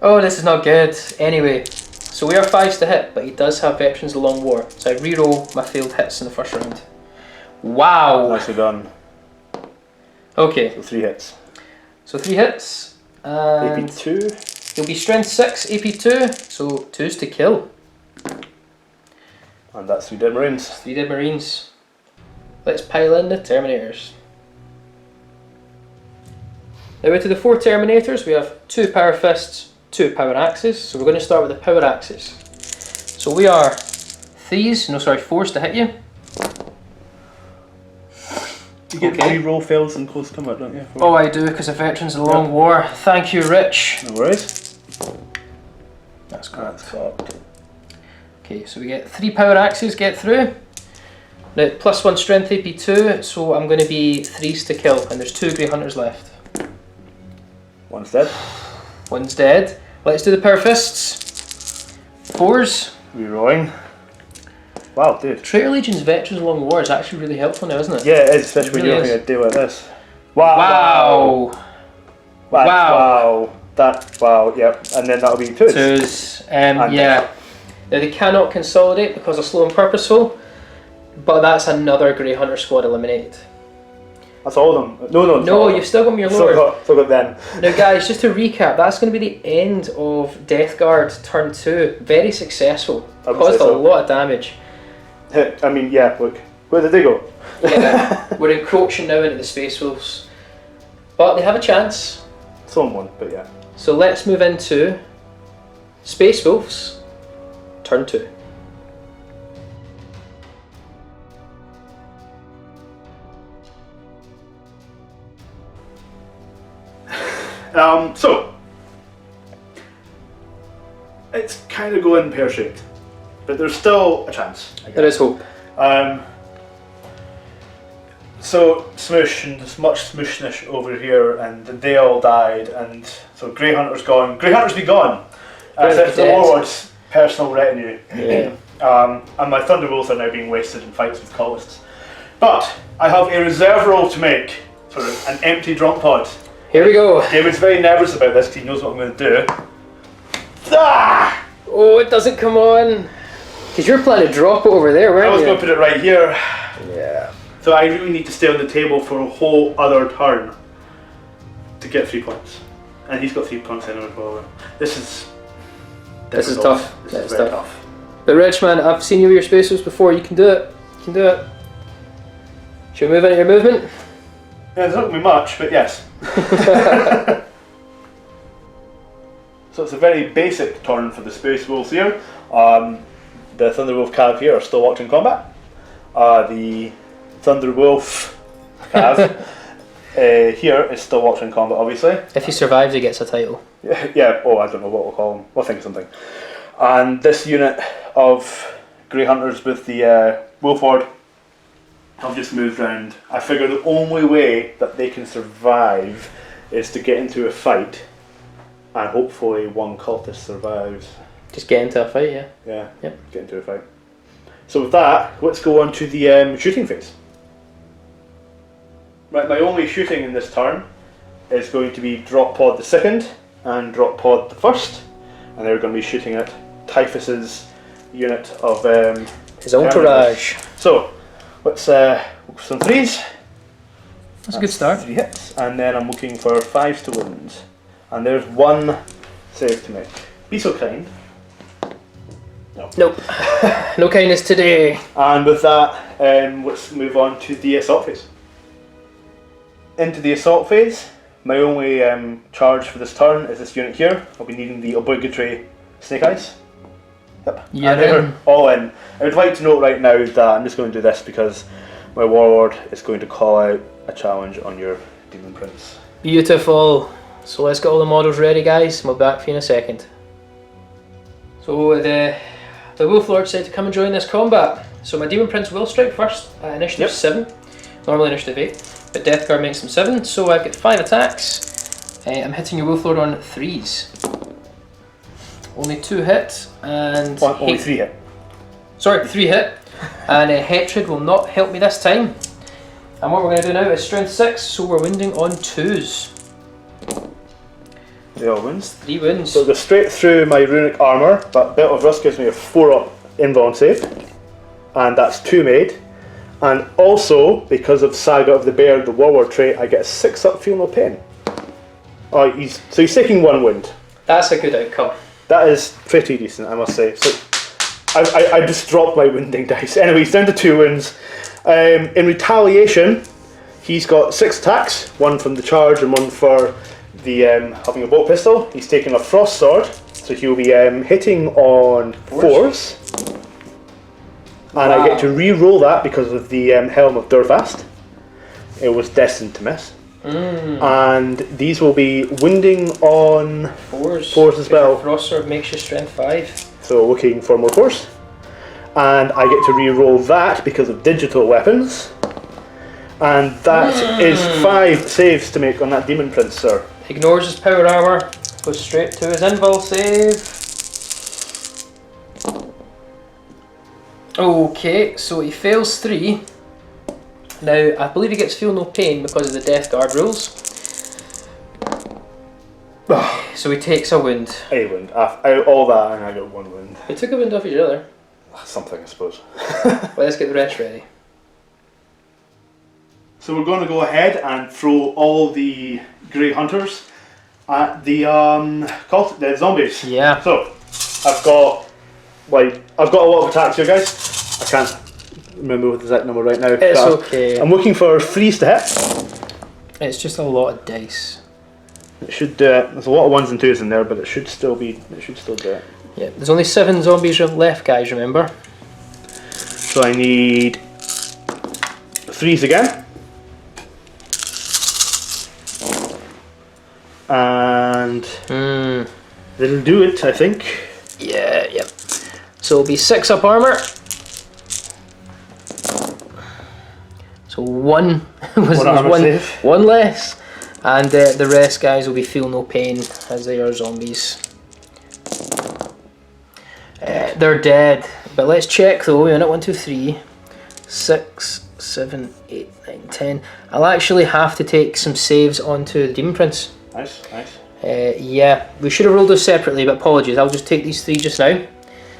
Oh, this is not good. Anyway, so we are 5s to hit, but he does have Veterans of the Long War, so I re-roll my failed hits in the first round. Wow.
Nicely done.
Okay.
So 3 hits.
So 3 hits. And
AP 2.
He'll be strength 6, AP 2, so 2's to kill.
And that's 3 dead marines.
3 dead marines. Let's pile in the Terminators. Now into the 4 Terminators, we have 2 Power Fists, 2 Power Axes. So we're going to start with the Power Axes. So we are 4s to hit you.
You get 3 roll fails in close combat, don't you?
Oh, I do, because of Veterans of the Long War. Thank you, Rich.
No worries.
That's correct.
That's
Okay, so we get 3 Power Axes get through. Now, +1 Strength AP 2, so I'm going to be 3s to kill, and there's 2 Grey Hunters left.
1's dead.
1's dead. Let's do the Power Fists. 4s.
Rerolling. Wow, dude.
Traitor Legion's Veterans of the Long War is actually really helpful now, isn't it?
Yeah, it is, especially when you're having a day like this. Wow! Wow! Wow, yep. And then that'll be 2s.
2s. Yeah. Now they cannot consolidate because they're slow and purposeful, but that's another Grey Hunter squad eliminated.
That's all of them. No,
you've still got your Lord.
Still got them.
Now guys, just to recap, that's going to be the end of Death Guard turn 2. Very successful. Caused a lot of damage.
I mean, yeah, look. Where did they go?
Yeah, we're encroaching now into the Space Wolves. But they have a chance.
someone, but yeah.
So let's move into Space Wolves, turn 2.
So it's kind of going pear-shaped, but there's still a chance.
There is hope.
So Smoosh and there's much Smooshness over here, and they all died, and so Grey Hunter's gone. Grey Hunter's been gone. It's the Warlord's personal retinue.
Yeah.
And my Thunderbolts are now being wasted in fights with cultists. But I have a reserve roll to make for an empty drop pod.
Here we go.
David's very nervous about this because he knows what I'm going to do. Ah!
Oh, it doesn't come on. Because you're planning to drop it over there, weren't you?
I was going to put it right here.
Yeah.
So I really need to stay on the table for a whole other turn to get 3 points. And he's got 3 points anyway as well. This is
tough.
This is very tough.
But Rich, man, I've seen you with your spaces before. You can do it. You can do it. Should we move into your movement?
Yeah, there's not going to be much, but yes. So it's a very basic turn for the Space Wolves here. The Thunderwolf Cav here are still locked in combat. The Thunderwolf Cav here is still locked in combat, obviously.
If he survives, he gets a title.
Yeah, oh, I don't know what we'll call him. We'll think of something. And this unit of Grey Hunters with the Wolford have just moved round. I figure the only way that they can survive is to get into a fight, and hopefully one cultist survives.
Just get into a fight, yeah.
Yeah,
Yep.
Get into a fight. So with that, let's go on to the shooting phase. Right, my only shooting in this turn is going to be drop pod the second and drop pod the first, and they're going to be shooting at Typhus's unit of
his entourage.
So let's some threes.
That's a good start.
3 hits, and then I'm looking for 5s to wound, and there's 1 save to make. Be so kind. No.
Nope. No kindness today.
And with that, let's move on to the assault phase. Into the assault phase, my only charge for this turn is this unit here. I'll be needing the obligatory Snake Eyes. Yep.
Yeah.
And they're all in. I would like to note right now that I'm just going to do this because my Warlord is going to call out a challenge on your Demon Prince.
Beautiful. So let's get all the models ready, guys. We'll be back for you in a second. So the Wolf Lord said to come and join this combat. So my Demon Prince will strike first at initiative 7. Normally initiative 8. But Death Guard makes him 7. So I've got 5 attacks. I'm hitting your Wolf Lord on 3s. Only 2 hit and...
Only 3 hit.
Sorry, 3 hit. And Hatred will not help me this time. And what we're going to do now is strength 6, so we're wounding on 2s.
They all wounds.
3 wounds.
So go straight through my runic armour, but Belt of Rust gives me a 4-up invuln save, and that's 2 made. And also, because of Saga of the Bear, the Warlord trait, I get a 6-up Feel No Pain. Oh, he's taking 1 wound.
That's a good outcome.
That is pretty decent, I must say. So I just dropped my wounding dice. Anyway, he's down to 2 wounds. In retaliation, he's got 6 attacks, 1 from the charge and 1 for the having a bolt pistol. He's taking a frost sword, so he'll be hitting on 4s. And I get to re-roll that because of the Helm of Durfast. It was destined to miss. And these will be wounding on 4s as well.
Frost sword makes you strength 5.
So looking for more 4s. And I get to re-roll that because of digital weapons. And that is 5 saves to make on that Demon Prince, sir.
Ignores his power armor, goes straight to his invul save. Okay, so he fails 3. Now, I believe he gets Feel No Pain because of the Death Guard rules. So he takes a wound.
A wound. Out of all that, and I got 1 wound.
He took a wound off each other.
Something, I suppose.
Well, let's get the rest ready.
So we're going to go ahead and throw all the Grey Hunters at the the zombies.
Yeah.
So I've got a lot of attacks here, guys. I can't remember what the exact number right now.
It's okay.
I'm looking for 3s to hit.
It's just a lot of dice.
It should do it. There's a lot of 1s and 2s in there, but it should still do it.
Yeah, there's only 7 zombies left, guys, remember?
So I need 3s again. And it'll do it, I think.
Yeah, yep. So it'll be 6 up armour. So 1 one less. And the rest, guys, will be feel no pain as they are zombies. They're dead. But let's check though. We're at 1, 2, 3, 6, 7, 8, 9, 10. I'll actually have to take some saves onto the Demon Prince.
Nice, nice.
Yeah, we should have rolled those separately, but apologies. I'll just take these 3 just now.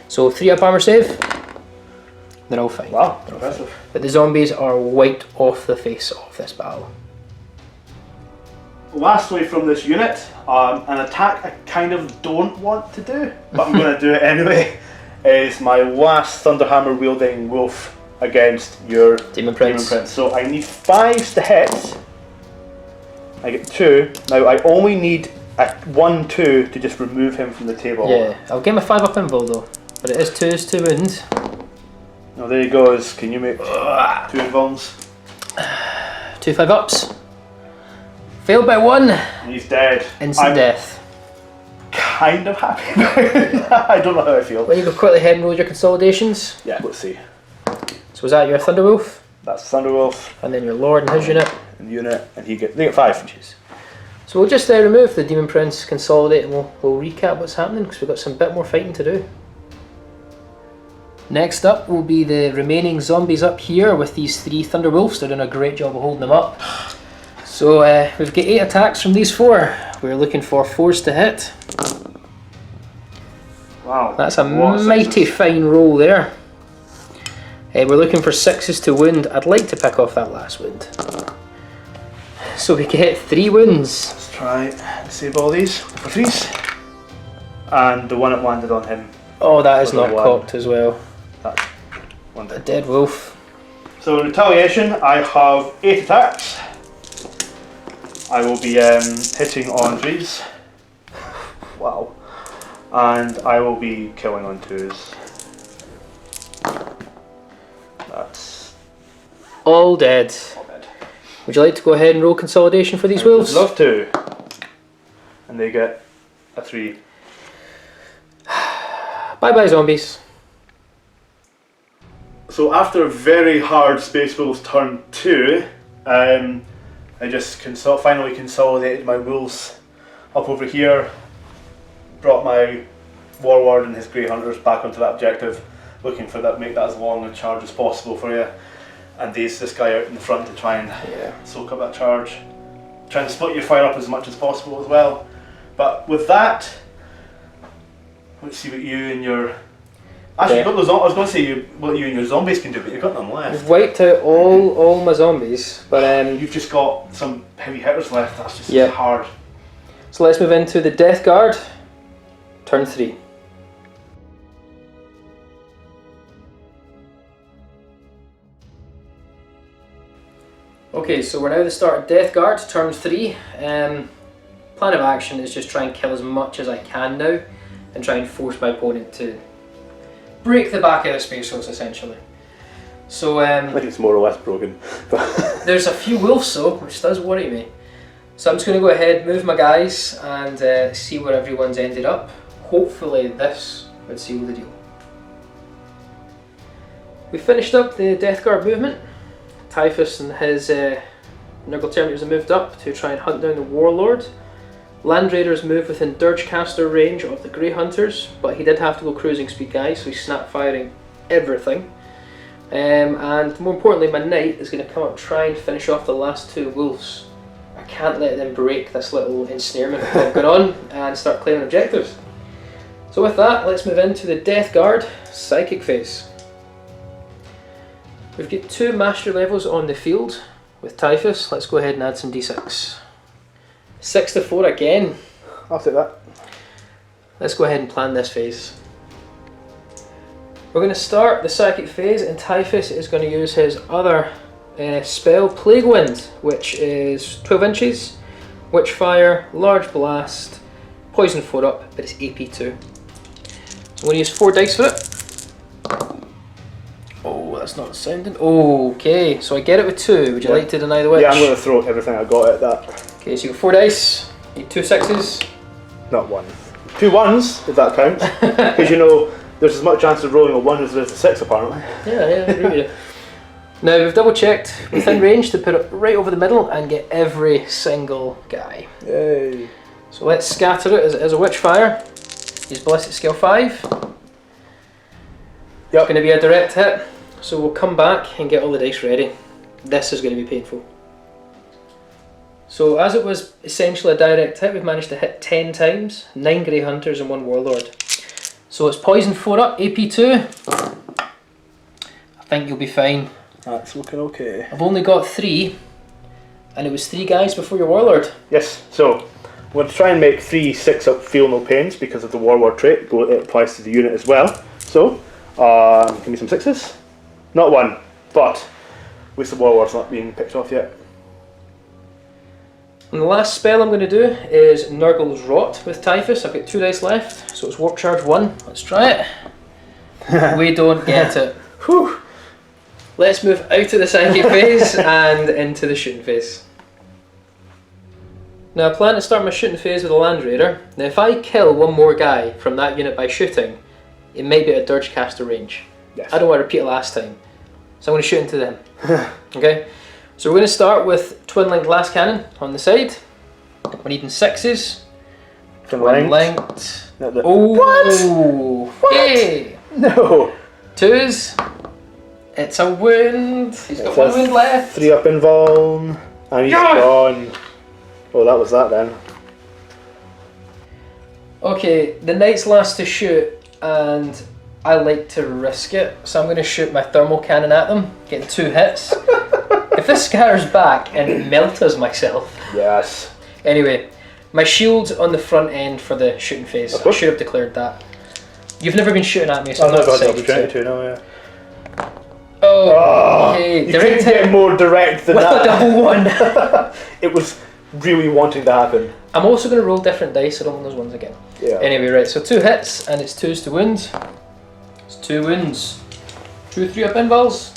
So 3 up armor save. They're all fine.
Wow, impressive.
But the zombies are wiped off the face of this battle.
Lastly from this unit, an attack I kind of don't want to do, but I'm going to do it anyway, is my last Thunderhammer wielding wolf against your
Demon Prince.
So I need 5s to hit. I get 2. Now I only need a 1, 2 to just remove him from the table.
Yeah, I'll get my 5 up invul though, but it is 2s, 2 wounds.
Now there he goes. Can you make 2 invulns?
2 5 ups. Failed by 1.
He's dead.
Instant death.
Kind of happy about it. I don't know how I feel.
When you go quickly ahead and roll your consolidations.
Yeah, let's see.
So was that your Thunderwolf?
That's Thunderwolf.
And then your Lord and his unit.
And unit, and they get 5 inches.
So we'll just remove the Demon Prince, consolidate, and we'll recap what's happening because we've got some bit more fighting to do. Next up will be the remaining zombies up here with these 3 Thunderwolves. They're doing a great job of holding them up. So we've got 8 attacks from these 4. We're looking for 4s to hit.
Wow.
That's a mighty fine roll there. We're looking for 6s to wound. I'd like to pick off that last wound. So we get 3 wounds.
Let's try and save all these for 3s. And the one that landed on him.
Oh, that is not cocked as well.
That's one
A dead wolf.
So in retaliation, I have 8 attacks. I will be hitting on 3s. Wow. And I will be killing on 2s. That's
all dead. Would you like to go ahead and roll consolidation for these wolves?
I'd love to. And they get a 3.
Bye bye zombies.
So after very hard Space Wolves turn 2, I just finally consolidated my wolves up over here, brought my Warlord and his Grey Hunters back onto that objective, looking for that, make that as long a charge as possible for you, and this guy out in the front to try and soak up that charge. Trying to split your fire up as much as possible as well. But with that, let's see what you and your... Actually, you've got those, I was going to say what you and your zombies can do, but you've got none left.
I've wiped out all my zombies, but
you've just got some heavy hitters left. That's just hard.
So let's move into the Death Guard. Turn 3. Okay, so we're now at the start of Death Guard, turn 3. Plan of action is just try and kill as much as I can now, and try and force my opponent to break the back of the Space Wolves essentially. So
I think it's more or less broken.
there's a few wolves though, which does worry me. So I'm just going to go ahead, move my guys, and see where everyone's ended up. Hopefully this would seal the deal. We finished up the Death Guard movement. Typhus and his Nurgle Terminators have moved up to try and hunt down the Warlord. Land Raiders move within Dirgecaster range of the Grey Hunters, but he did have to go cruising speed, guys, so he's snap firing everything. And more importantly, my Knight is going to come up and try and finish off the last 2 wolves. I can't let them break this little ensnarement I've got on and start claiming objectives. So with that, let's move into the Death Guard Psychic phase. We've got 2 mastery levels on the field with Typhus. Let's go ahead and add some d6. 6 to 4 again.
I'll take that.
Let's go ahead and plan this phase. We're going to start the Psychic phase, and Typhus is going to use his other spell, Plague Wind, which is 12 inches, Witchfire, Large Blast, Poison 4 up, but it's AP 2. I'm going to use 4 dice for it. Oh, that's not sounding. Okay, so I get it with 2. Would you like to deny the witch?
Yeah, I'm going to throw everything I got at that.
Okay, so you got 4 dice, need 2 6s.
Not 1. 2 1s, if that counts. Because you know, there's as much chance of rolling a 1 as there is a 6 apparently.
Yeah, I agree with you. Now we've double checked within range to put it right over the middle and get every single guy.
Yay.
So let's scatter it as a Witchfire. Use Ballistic Skill 5. It's going to be a direct hit, so we'll come back and get all the dice ready. This is going to be painful. So as it was essentially a direct hit, we've managed to hit 10 times, 9 Grey Hunters and 1 Warlord. So it's Poison 4 up, AP 2. I think you'll be fine.
That's looking okay.
I've only got 3, and it was 3 guys before your Warlord.
Yes, so I'm going to try and make 3 6 up feel no pains because of the Warlord trait. It applies to the unit as well. So, give me some 6s. Not 1, but at least the Warlord's not being picked off yet.
And the last spell I'm going to do is Nurgle's Rot with Typhus. I've got 2 dice left, so it's Warp Charge 1. Let's try it. We don't get it.
Whew.
Let's move out of the psychic phase and into the shooting phase. Now I plan to start my shooting phase with a Land Raider. Now if I kill one more guy from that unit by shooting, it may be at a Dirge Caster range.
Yes.
I don't want to repeat it last time, so I'm going to shoot into them. Okay, so we're going to start with Twin Linked Glass Cannon on the side. We're needing 6s. Twin linked. Oh,
What?
Hey.
No.
2s. It's a wound. He's got 1 wound left.
3 up invuln, and he's gone. Oh, that was that then. Okay,
the knight's last to shoot, and I like to risk it, so I'm going to shoot my thermal cannon at them, getting 2 hits. If this scatters back and melts myself.
Yes.
Anyway, my shield's on the front end for the shooting phase. I should have declared that. You've never been shooting at me, so I'm not
got the
excited
opportunity to, no, yeah.
Oh, okay.
You couldn't get more direct than that.
Double 1.
It was really wanting to happen.
I'm also going to roll different dice, so I don't want those ones again.
Yeah.
Anyway, right, so 2 hits, and it's 2s to wound. It's 2 wounds. 2 3 up invuls.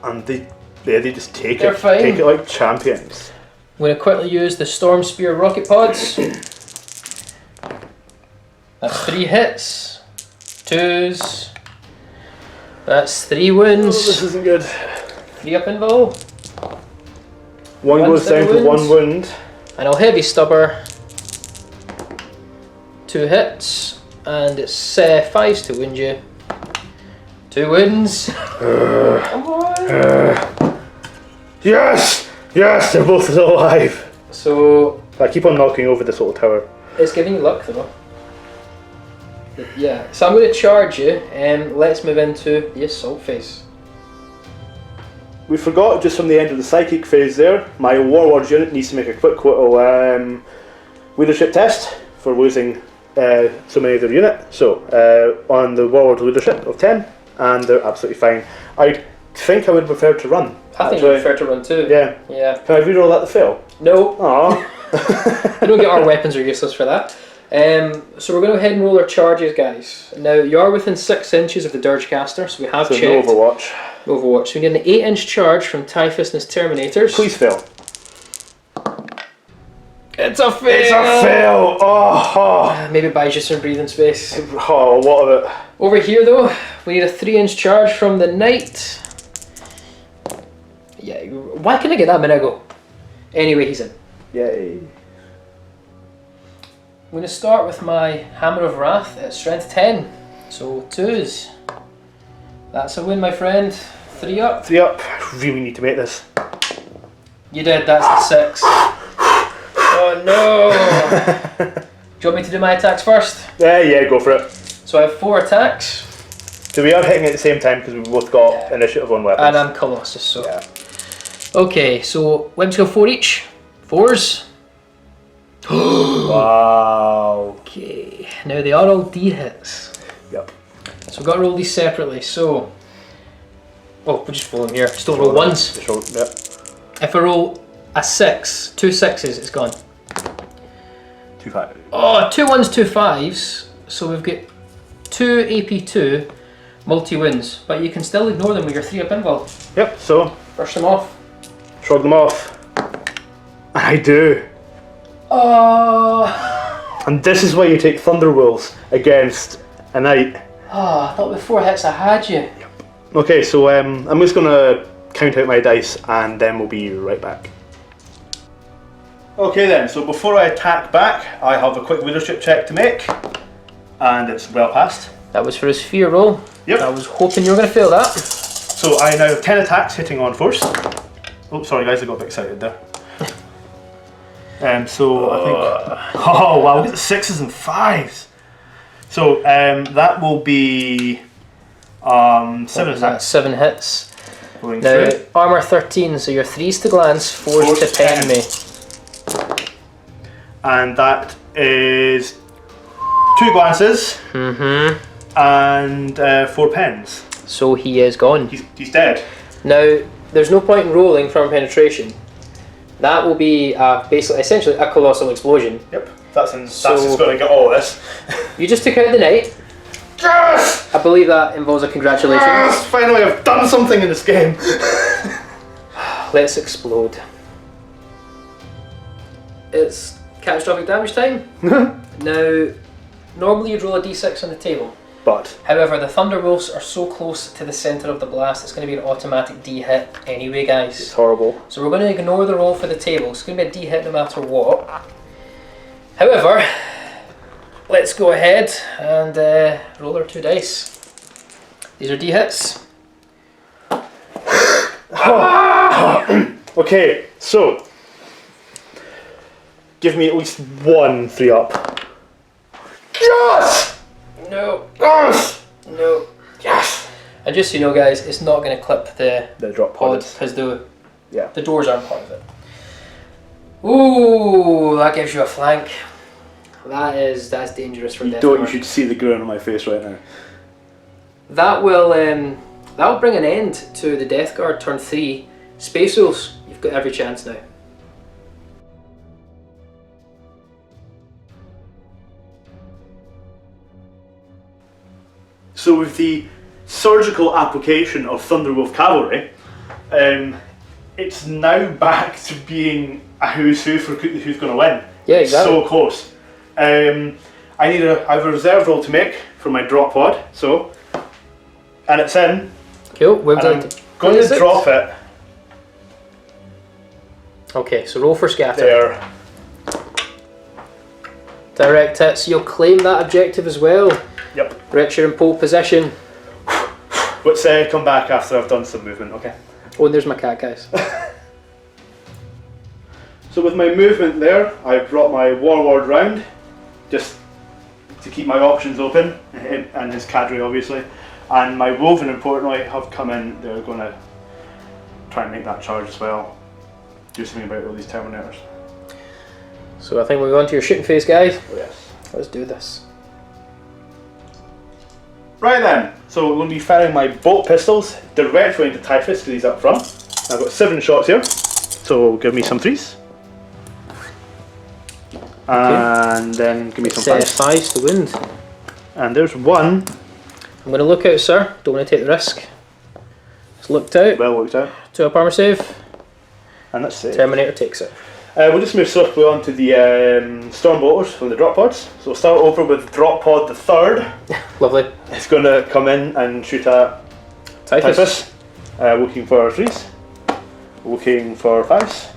And they just take
They're
it.
fine.
Take it like champions.
I'm going to quickly use the Storm Spear rocket pods. That's 3 hits. 2s. That's 3 wounds.
Oh, this isn't good.
3 up invul.
1 goes down to 1 wound.
And I'll heavy stubber. 2 hits. And it's 5s to wound you. 2 wounds. Come on.
Yes! Yes, they're both still alive.
So
I keep on knocking over this little tower.
it's giving you luck though. Yeah, so I'm going to charge you, and let's move into the assault phase.
We forgot just from the end of the psychic phase there, my Warlord unit needs to make a quick little leadership test for losing so many of their unit. So on the Warlord leadership of 10, and they're absolutely fine. I think I would prefer to run.
I think you prefer to run too.
Yeah.
Yeah.
Can I reroll that to fail?
No.
Aww.
We don't get our weapons are useless for that. So we're going to go ahead and roll our charges, guys. Now you are within 6 inches of the Dirge Caster, so we have checked.
No Overwatch.
Overwatch. So we need an 8-inch charge from Typhus and his Terminators.
Please fail.
It's a fail!
It's a fail! Oh,
Maybe it buys you some breathing space.
oh, what of it?
Over here though, we need a 3-inch charge from the Knight. Yeah, why can I get that a minute ago? Anyway, he's in.
Yay.
I'm going to start with my Hammer of Wrath at strength 10. So 2s. That's a win, my friend. 3 up.
3 up. I really need to make this.
You did, that's the 6. Oh no! Do you want me to do my attacks first?
Yeah, go for it.
So I have 4 attacks.
So we are hitting at the same time because we've both got initiative on weapons.
And I'm Colossus, so.
Yeah.
Okay, so weapons go 4 each. 4s.
Wow.
Okay, now they are all D hits.
Yep.
So we've got to roll these separately. So, we'll just roll them here. Just don't roll 1s.
Yep.
If I roll a 6. 2 6s, it's gone.
2 5.
Oh, 2 1s, 2 5s. So we've got 2 AP2 multi-wins, but you can still ignore them with your 3 up invul.
Yep, so
Brush them off.
shrug them off. I do.
Oh.
And this is why you take Thunderwolves against a knight.
Oh, I thought with 4 hits I had you.
Okay, so I'm just gonna count out my dice and then we'll be right back. Okay then, so before I attack back, I have a quick leadership check to make, and it's well passed.
That was for his fear roll.
Yep.
I was hoping you were going to fail that.
So I now have 10 attacks hitting on force. Oh, sorry guys, I got a bit excited there. So I think, oh wow, look at the 6s and 5s. So that will be 7 attacks.
7 hits.
Going
Now,
through.
armour 13, so your 3s to glance, 4s to pen me.
And that is 2 glances and 4 pens.
So he is gone.
He's dead.
Now, there's no point in rolling from penetration. That will be basically, essentially a colossal explosion.
Yep, that's just going to get all of this.
You just took out the knight.
Yes!
I believe that involves a congratulations.
Yes! Finally, I've done something in this game.
Let's explode. It's catastrophic damage time. Now, normally you'd roll a d6 on the table.
But
However, the Thunderwolves are so close to the centre of the blast, it's going to be an automatic D hit anyway, guys.
it's horrible.
So we're going to ignore the roll for the table. It's going to be a D hit no matter what. However, let's go ahead and roll our 2 dice. These are D hits.
Okay, so give me at least 1 3 up. Yes!
No.
Yes!
No.
Yes!
And just so you know, guys, it's not going to clip the
drop
pod
pods.
because
Yeah.
the doors aren't part of it. Ooh, that gives you a flank. That's dangerous for death.
You should see the grin on my face right now.
That will bring an end to the Death Guard turn 3. Space Wolves, you've got every chance now.
So with the surgical application of Thunderwolf Cavalry, it's now back to being a who's who for who's going to win.
Yeah, exactly.
So close. I have a reserve roll to make for my drop pod, and it's in.
Cool. Where
And I'm going to drop it
Okay, so roll for scatter.
there.
Direct hit, so you'll claim that objective as well.
Yep.
Rex, you're in pole position.
Let's come back after I've done some movement, okay?
Oh, and there's my cat, guys.
So with my movement there, I've brought my Warlord round, just to keep my options open, and his cadre obviously. And my Woven, importantly, have come in. They're going to try and make that charge as well. Do something about all these Terminators.
So I think we're going to your shooting phase, guys.
Oh yes.
Let's do this.
Right then, so we're going to be firing my bolt pistols directly into Typhus because he's up front. I've got 7 shots here, so give me some 3s. And then give me some 5s.
5s to wind.
And there's 1.
I'm going to look out, sir. Don't want to take the risk. It's looked out.
Well worked out.
2 up armour save.
And that's it.
Terminator takes it.
We'll just move swiftly on to the Stormbolters from the drop pods. So we'll start over with drop pod the 3rd.
Lovely.
It's going to come in and shoot at Typhus. Looking for 3s. Looking for 5s.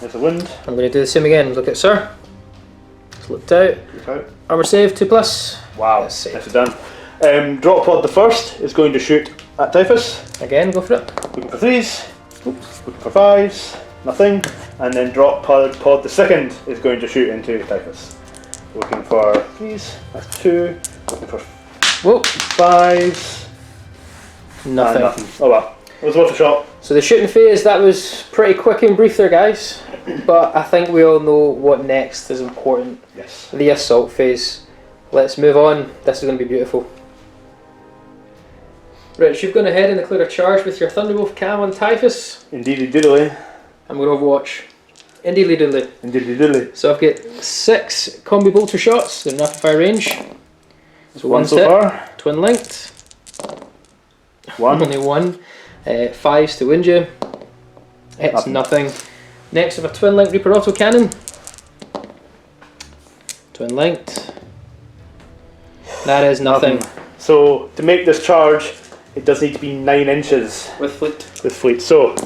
There's a wind.
I'm going to do the same again. Look out, sir. It's looked out.
Look out.
Armour save, 2+.
Wow,
That's safe.
nicely done. Drop pod the 1st is going to shoot at Typhus.
Again, go for it.
Looking for 3s. Oops. Looking for 5s. Nothing. And then drop pod the 2nd is going to shoot into Typhus. Looking for 3s. That's 2. Looking for
Whoa.
5s.
Nothing.
And nothing. Oh well. It was worth a shot.
So the shooting phase, that was pretty quick and brief there, guys. But I think we all know what next is important.
Yes.
The assault phase. Let's move on. This is going to be beautiful. Rich, you've gone ahead and declared a charge with your Thunderwolf Cam on Typhus.
Indeedy doodly.
I'm going to Overwatch. Indeedly doodly.
Indeedly doodly.
So I've got 6 combi bolter shots. They're enough fire range. So
One so far.
Twin linked.
One.
Only one. 5s to wound you. It's nothing. Next we have a twin linked Reaper auto cannon. Twin linked. That is nothing.
So to make this charge, it does need to be 9 inches
With fleet.
with fleet. So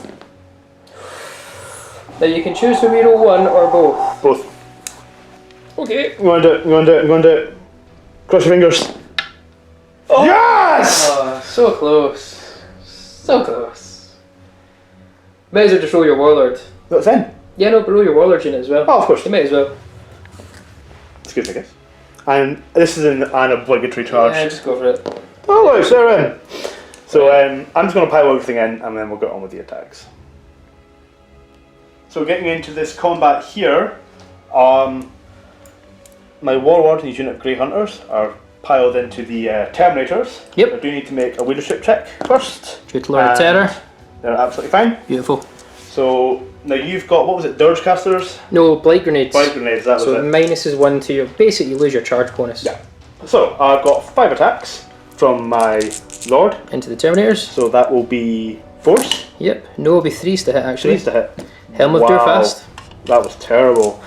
Now you can choose to reroll one or both.
both.
Okay.
You want to do it? You want to do it? You want to do it? Cross your fingers. Oh. Yes!
Oh, so close. So close. Might as well just roll your warlord.
What's in?
Yeah, no, but roll your warlord unit as well.
Oh, of course.
You might as well.
It's good, I guess. And this is an obligatory charge.
Yeah, just go for it.
Oh, look, they're in. So I'm just going to pile everything in, and then we'll get on with the attacks. So getting into this combat here, my warlord and his unit of Grey Hunters are piled into the Terminators.
Yep.
I do need to make a leadership check first.
Shoot Lord of Terror.
They're absolutely fine.
Beautiful.
So now you've got, what was it, Dirge Casters?
No, blight grenades.
Blight Grenades, that was
So
it.
minuses 1 to your, basically you lose your charge bonus.
Yeah. So I've got 5 attacks from my Lord.
Into the Terminators.
So that will be force.
Yep. No, it'll be 3s to hit actually.
3s to hit.
Helm of Durfast.
That was terrible.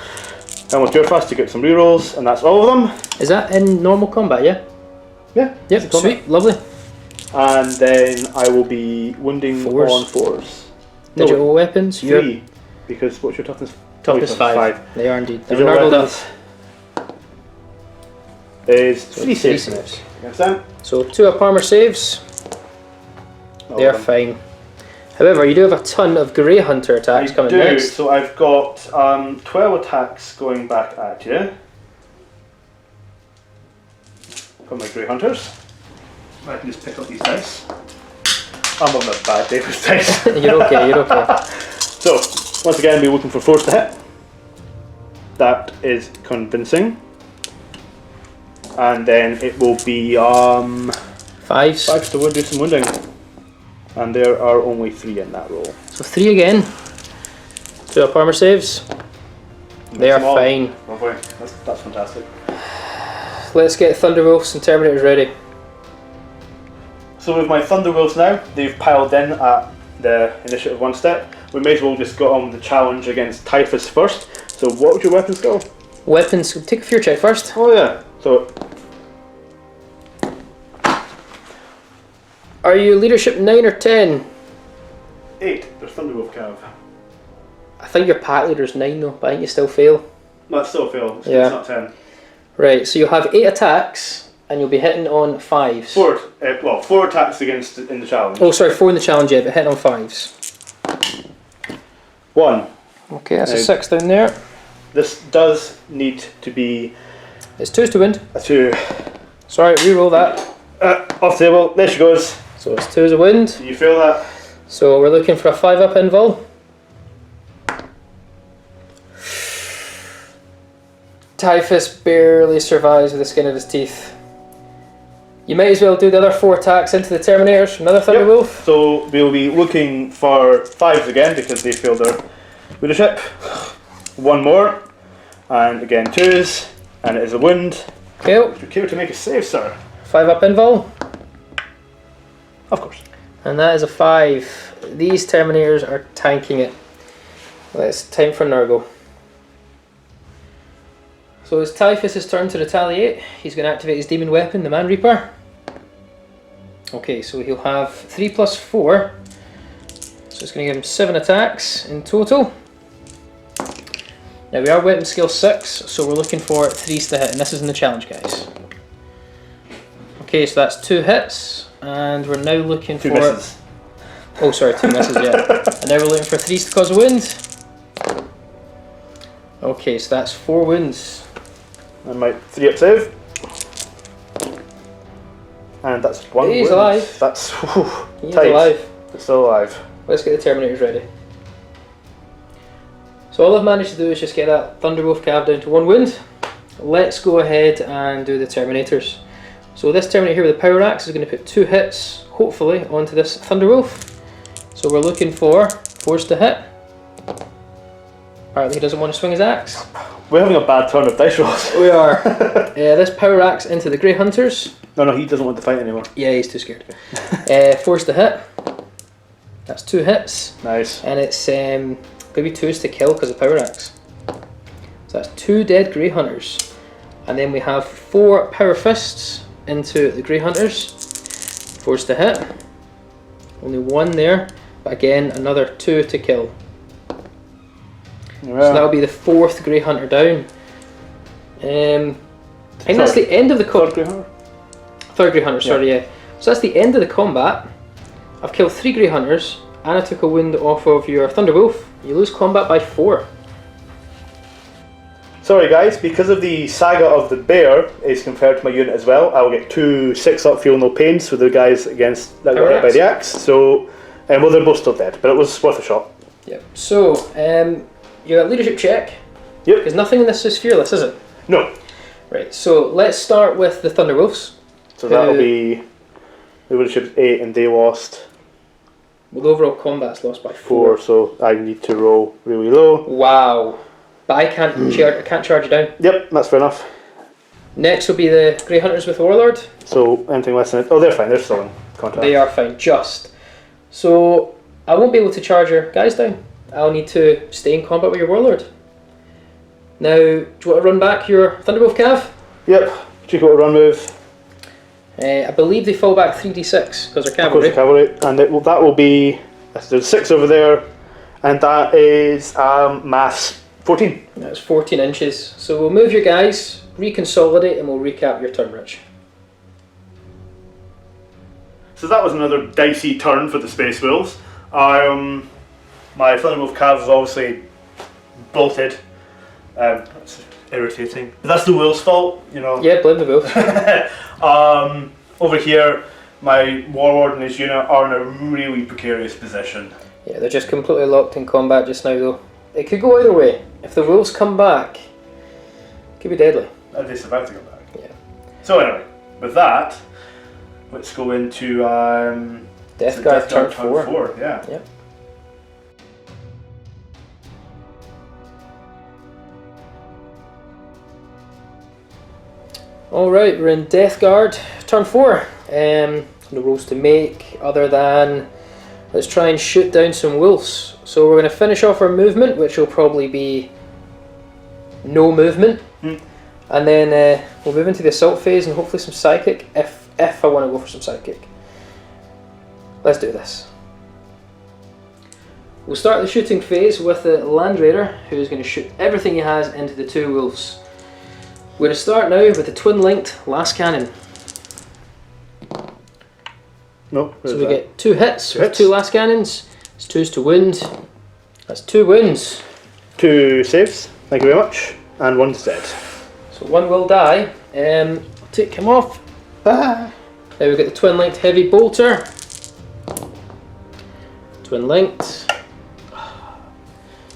Helm of Durfast to get some rerolls, and that's all of them.
Is that in normal combat, yeah?
Yeah.
Yep,
it's
sweet, lovely.
And then I will be wounding
4s.
on 4s.
Digital weapons,
3. Because what's your toughness?
Toughness
Oh,
5. They are indeed. They're
Digital
Nurgled
weapons
up.
is
So
3
3
saves
saves.
against them.
So 2 up armor saves. They are fine. However, you do have a ton of Grey Hunter attacks coming next.
So I've got 12 attacks going back at you. From my Grey Hunters. I can just pick up these dice. I'm on a bad day with dice.
You're okay, you're okay.
So, once again, we're looking for force to hit. That is convincing. And then it will be
5s.
5s to do some wounding. And there are only 3 in that roll.
So 3 again. 2 up armor saves. They are fine.
Lovely. That's fantastic.
Let's get Thunderwolves and Terminators ready.
So with my Thunderwolves now, they've piled in at the initiative 1 step. We may as well just go on with the challenge against Typhus first. So what would your weapons go?
Weapons, take a fear check first.
Oh yeah. So
Are you leadership 9 or 10?
8. There's Thunderwolf Cav.
I think your pack leader's 9 though, but I think you still fail.
That's still a fail. It's not 10.
Right, so you'll have 8 attacks and you'll be hitting on 5s.
4 attacks against in the challenge.
Oh sorry, 4 in the challenge, yeah, but hitting on 5s.
1.
Okay, that's a 6 down there.
This does need to be
It's 2s to wind.
a 2.
Sorry, reroll that.
Off the table. There she goes.
So it's 2 as a wind.
Do you feel that?
So we're looking for a 5 up invul. Typhus barely survives with the skin of his teeth. You might as well do the other 4 attacks into the Terminators. Another Thunderwolf.
Yep. So we'll be looking for 5s again because they failed their leadership. 1 more. And again 2s. And it is a wound.
Okay.
Would you care to make a save, sir?
5 up invul.
Of course.
And that is a 5. These Terminators are tanking it. It's time for Nurgle. So it's Typhus' turn to retaliate. He's going to activate his demon weapon, the Man Reaper. Okay, so he'll have 3 plus 4. So it's going to give him 7 attacks in total. Now we are weapon skill 6, so we're looking for 3s to hit, and this is in the challenge, guys. Okay, so that's 2 hits, and we're now looking
2
for...
misses.
Oh, sorry, 2 misses, yeah. And now we're looking for 3s to cause a wound. Okay, so that's 4 wounds.
And my 3 up save. And that's 1
He's
wound.
alive.
That's
He's
tight.
alive.
It's still alive.
Let's get the Terminators ready. So all I've managed to do is just get that Thunderwolf Cav down to 1 wound. Let's go ahead and do the Terminators. So this Terminator here with the Power Axe is going to put 2 hits, hopefully, onto this Thunderwolf. So we're looking for 4s to hit. Apparently he doesn't want to swing his axe.
We're having a bad turn of dice rolls.
We are. This power axe into the Grey Hunters.
No, he doesn't want to fight anymore.
Yeah, he's too scared. Force to hit. That's 2 hits.
Nice.
And it's going to be 2s to kill because of power axe. So that's 2 dead Grey Hunters. And then we have 4 power fists into the Grey Hunters. Force to hit. Only 1 there. But again, another 2 to kill.
Yeah.
So that'll be the 4th Grey Hunter down. I think that's the end of the combat. 3rd Grey Hunter, sorry, yeah. So that's the end of the combat. I've killed 3 Grey Hunters, and I took a wound off of your Thunderwolf. You lose combat by 4.
Sorry guys, because of the saga of the bear is compared to my unit as well, I will get 2 6-up feel no pains for the guys against that got hit by the axe. So, well, they're both still dead, but it was worth a shot.
Yep. So, you got leadership check.
Yep.
Because nothing in this is fearless, is it?
No.
Right. So let's start with the Thunderwolves.
So that'll be the leadership's 8, and they lost.
Well, the overall combat's lost by
4. So I need to roll really low.
Wow. But I can't charge it down.
Yep, that's fair enough.
Next will be the Grey Hunters with Warlord.
So anything less than it. Oh, they're fine. They're still in contract.
They are fine, just. So I won't be able to charge your guys down. I'll need to stay in combat with your Warlord. Now, do you want to run back your Thunderwolf Cav?
Yep. Check out a run move.
I believe they fall back 3d6 because they're cavalry.
Cavalry, and that will be. There's 6 over there, and that is mass 14.
That's 14 inches. So we'll move your guys, reconsolidate, and we'll recap your turn, Rich.
So that was another dicey turn for the Space Wolves. My Thunderwolf Cav is obviously bolted. That's irritating. That's the wolf's fault, you know.
Yeah, blame the wolf.
Over here, my Warlord and his unit are in a really precarious position.
Yeah, they're just completely locked in combat just now, though. It could go either way. If the wolves come back, it could be deadly.
Are they survive to come back?
Yeah.
So anyway, with that, let's go into
Death Guard turn 4.
Yeah.
Yep. Alright, we're in Death Guard, turn 4. No rules to make other than let's try and shoot down some wolves. So we're going to finish off our movement, which will probably be no movement. And then we'll move into the assault phase and hopefully some psychic if I want to go for some psychic. Let's do this. We'll start the shooting phase with the Land Raider, who is going to shoot everything he has into the 2 wolves. We're going to start now with the twin-linked last cannon.
No.
So we get 2 hits with 2 last cannons. It's 2s to wound. That's 2 wounds.
2 saves. Thank you very much. And 1's dead.
So 1 will die. Take him off. Now we've got the twin-linked heavy bolter. Twin-linked.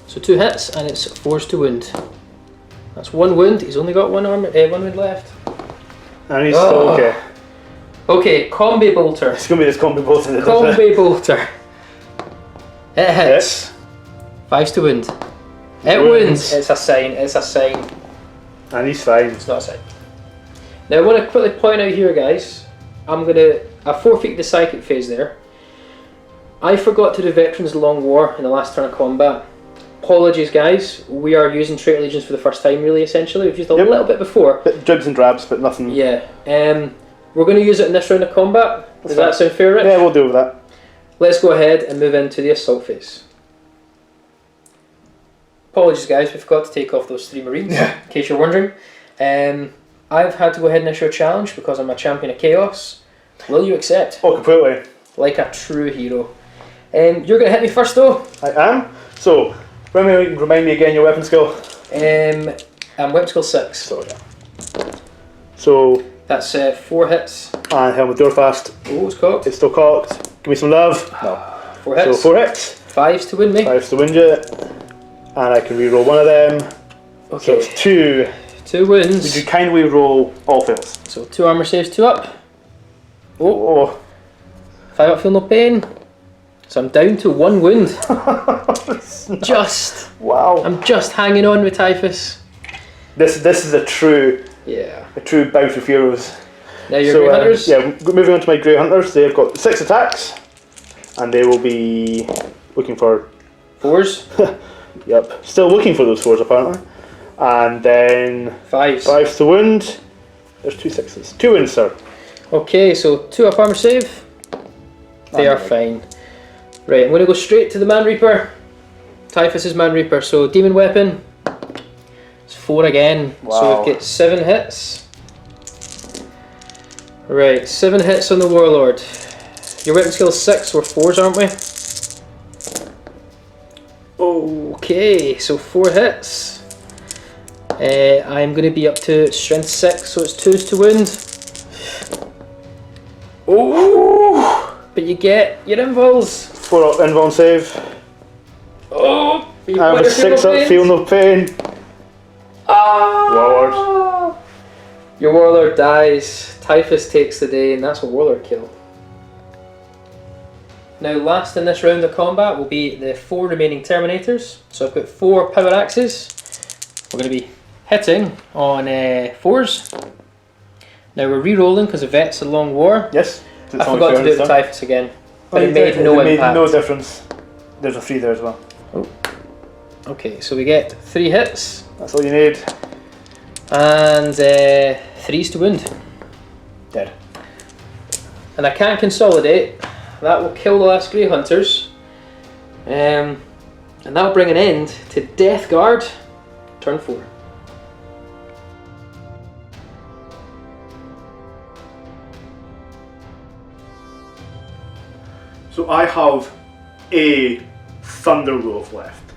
So 2 hits and it's 4s to wound. That's 1 wound. He's only got 1 wound left.
And he's still okay.
Okay, combi bolter.
It's going to be this combi bolter.
Combi bolter. It hits. 5s to wound. It wounds. It's a sign. It's a sign.
And he's fine.
It's not a sign. Now I want to quickly point out here, guys. I forfeit the psychic phase there. I forgot to do Veterans Long War in the last turn of combat. Apologies, guys. We are using Traitor Legions for the first time, really, essentially. We've used a little bit before.
Bit dribs and drabs, but nothing.
Yeah. We're going to use it in this round of combat. Does that sound fair, Rich?
Yeah, we'll deal with that.
Let's go ahead and move into the assault phase. Apologies, guys. We forgot to take off those 3 Marines, in case you're wondering. I've had to go ahead and issue a challenge because I'm a champion of chaos. Will you accept?
Oh, completely.
Like a true hero. You're going to hit me first, though.
I am. So, remind me again your weapon skill.
I'm weapon skill 6.
So, yeah. So,
that's 4 hits.
And helmet door fast.
Oh, it's cocked.
It's still cocked. Give me some love. No.
4 hits.
So 4 hits.
5s to win me.
5s to win you. And I can re-roll 1 of them.
Okay.
So it's 2.
2 wins.
Would you kindly roll all fails?
So 2 armor saves, 2 up.
Oh.
5 up, feel no pain. So I'm down to 1 wound. Just.
Wow.
I'm just hanging on with Typhus.
This is a true bout of heroes.
Now your Grey Hunters?
Moving on to my Grey Hunters, they've got 6 attacks, and they will be looking for
4s.
Yep, still looking for those 4s apparently. And then 5s to wound. There's 2 6s. 2 wounds, sir.
Okay, so 2 up armor save. They are fine. Right, I'm going to go straight to the Man Reaper. Typhus' Man Reaper. So demon weapon. It's 4 again.
Wow.
So we've got 7 hits. Right, 7 hits on the Warlord. Your weapon skill is 6, we're 4s, aren't we? Okay, so 4 hits. I'm going to be up to strength 6, so it's 2s to wound. Oh! But you get your invuls.
4 up invuln save.
Oh!
I have a 6 up, feel no pain. Warlord.
Your Warlord dies. Typhus takes the day, and that's a Warlord kill. Now, last in this round of combat will be the 4 remaining Terminators. So I've got 4 power axes. We're going to be hitting on 4s. Now we're re-rolling because the vet's a long war.
Yes.
I forgot to do it with Typhus again, but it made no impact.
No difference. There's a 3 there as well.
Oh. Okay, so we get 3 hits.
That's all you need.
And 3s to wound.
Dead.
And I can't consolidate. That will kill the last Grey Hunters. And that will bring an end to Death Guard. Turn 4.
So I have a Thunder Wolf left.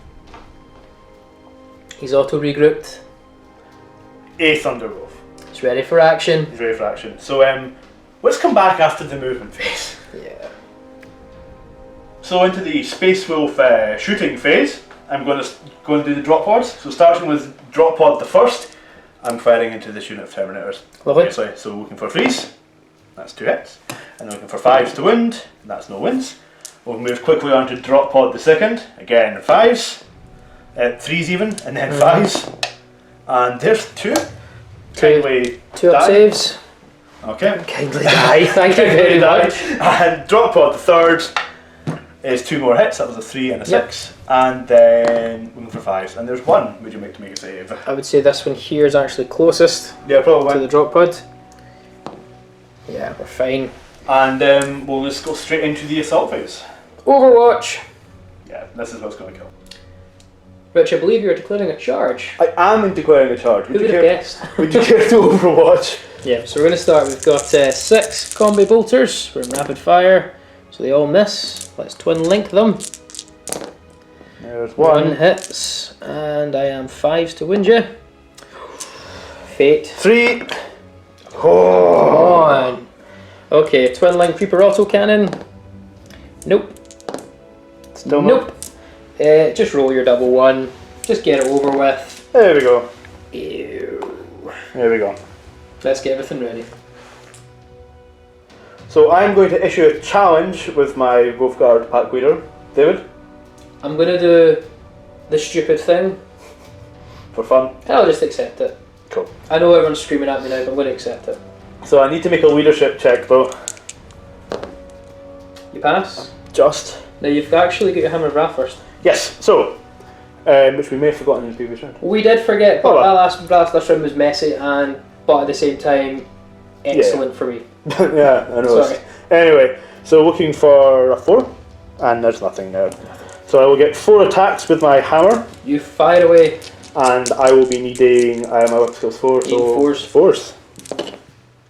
He's auto regrouped.
A Thunder Wolf.
He's ready for action.
He's ready for action. So let's come back after the movement phase.
Yeah.
So into the Space Wolf shooting phase, I'm going to do the drop pods. So starting with drop pod the first, I'm firing into this unit of Terminators.
Lovely.
Obviously, so looking for 3s, that's 2 hits. And looking for 5s to wound, that's no wins. We'll move quickly on to drop pod the second, again 5s, 3s even, and then 5s. And there's 2. Kindly
2 up
die.
saves.
Okay.
Kindly die, thank you very much.
And drop pod the third is 2 more hits, that was a 3 and a 6. And then looking for 5s, and there's 1 would you make to make a save?
I would say this one here is actually closest
Yeah, probably.
to the drop pod. Yeah, we're fine.
And we'll just go straight into the assault phase.
Overwatch.
Yeah, this is what's going to kill.
Rich, I believe you're declaring a charge.
I am declaring a charge.
Who would have guessed?
Would you care to Overwatch?
Yeah, so we're going to start. We've got 6 combi bolters. We're in rapid fire, so they all miss. Let's twin link them.
There's
1 hits, and I am 5s to wound you. Fate.
3.
Come on. Okay, twin link Reaper auto cannon. Nope.
Still
nope. Just roll your double 1. Just get it over with.
There we go.
Ew.
There we go.
Let's get everything ready.
So I'm going to issue a challenge with my Wolfguard pack leader, David.
I'm going to do the stupid thing.
For fun.
I'll just accept it.
Cool.
I know everyone's screaming at me now, but I'm going to accept it.
So I need to make a leadership check though.
You pass?
Just.
Now you've actually got your Hammer of Wrath first.
Yes, so, which we may have forgotten in the previous round.
We did forget, but
Oh, well.
that last round was messy, and but at the same time, excellent for me.
Yeah, I know.
Sorry.
Anyway, so looking for a 4, and there's nothing there. So I will get 4 attacks with my hammer,
You fire away.
and I will be needing, my weapon skills 4, so 4s.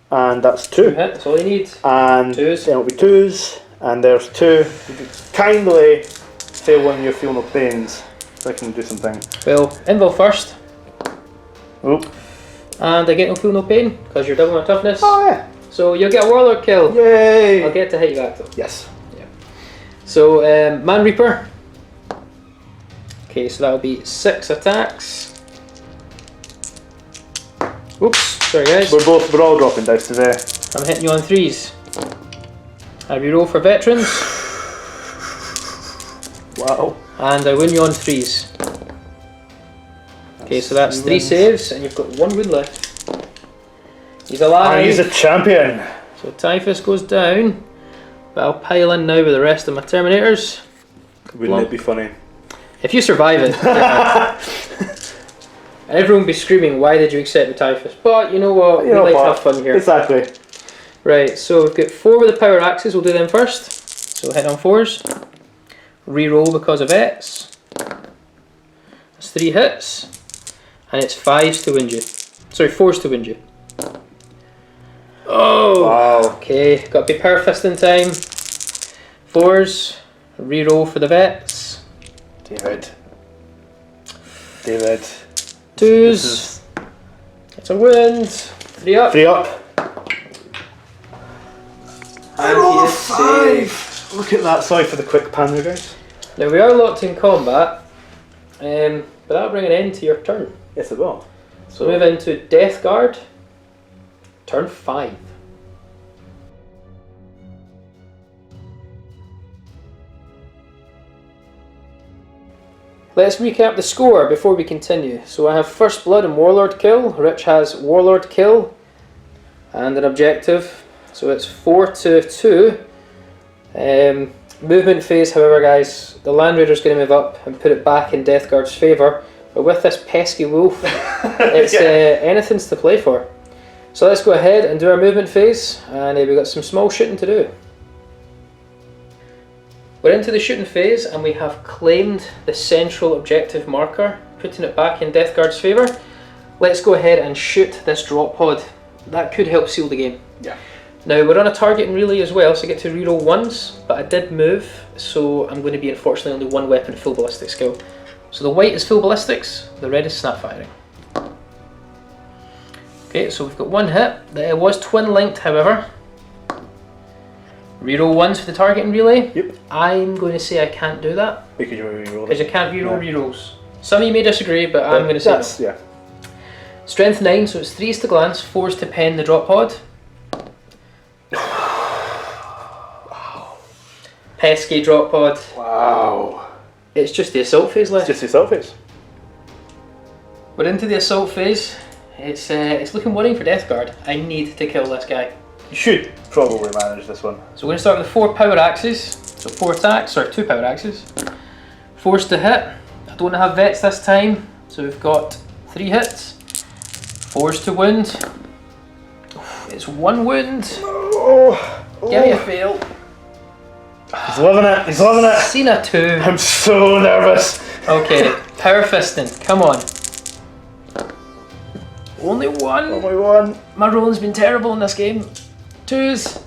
And that's 2.
2 hit, that's all you need.
And
2s.
then it'll be 2s, and there's 2. Kindly say when you feel no pains, so I can do something.
Well, invul first,
Oop.
and I get no feel no pain, because you're doubling my toughness.
Oh yeah!
So you'll get a Warlord kill.
Yay!
I'll get to hit you back though.
Yes.
So, Man Reaper. Okay, so that'll be 6 attacks. Oops, sorry guys.
We're all dropping dice today.
I'm hitting you on 3s. I reroll for veterans.
Wow.
And I win you on 3s. Okay, so that's 3 saves, and you've got 1 wound left. He's alive.
And he's a champion.
So Typhus goes down, but I'll pile in now with the rest of my Terminators.
Wouldn't it be funny?
If you survive it. Everyone will be screaming, why did you accept the Typhus? But you know what, we like to have fun here.
Exactly.
Right, so we've got 4 with the power axes, we'll do them first. So hit on 4s. Reroll because of X. That's 3 hits. And it's 5s to wind you. Sorry, 4s to wind you. Oh!
Wow.
Okay, got to be perfect in time. 4s. Reroll for the vets.
David.
2s. It's a wind. 3 up.
3 up.
And
roll a
he is
5. Look at that. Sorry for the quick pan there, guys.
Now we are locked in combat, but that'll bring an end to your turn.
Yes, it will.
So move into Death Guard. Turn 5. Let's recap the score before we continue. So I have First Blood and Warlord kill. Rich has Warlord kill and an objective. So it's 4-2. Movement phase, however, guys, the Land Raider's going to move up and put it back in Death Guard's favour. But with this pesky wolf, it's anything's to play for. So let's go ahead and do our movement phase, and we've got some small shooting to do. We're into the shooting phase, and we have claimed the central objective marker, putting it back in Death Guard's favour. Let's go ahead and shoot this drop pod. That could help seal the game.
Yeah.
Now we're on a target and relay as well, so I get to reroll 1s, but I did move, so I'm going to be unfortunately only 1 weapon full ballistic skill. So the white is full ballistics, the red is snap firing. Okay, so we've got 1 hit. It was twin linked, however. Reroll 1s for the target and relay.
Yep.
I'm going to say I can't do that.
Because you reroll.
Because you can't reroll rerolls. Some of you may disagree, but I'm going to say no.
Yeah.
Strength 9, so it's 3s to glance, 4s to pen the drop pod.
Wow.
Pesky drop pod.
Wow.
It's just the assault phase left.
It's just the assault phase.
We're into the assault phase. It's looking worrying for Death Guard. I need to kill this guy.
You should probably manage this one.
So we're going to start with 4 power axes. So 4 attacks, sorry, 2 power axes. 4s to hit. I don't have vets this time, so we've got 3 hits. 4s to wound. It's 1 wound.
Oh,
Give me a fail.
He's loving it. He's loving it.
Seen a 2.
I'm so nervous.
Okay, power fisting. Come on. Only 1.
Only 1.
My rolling's been terrible in this game. 2s.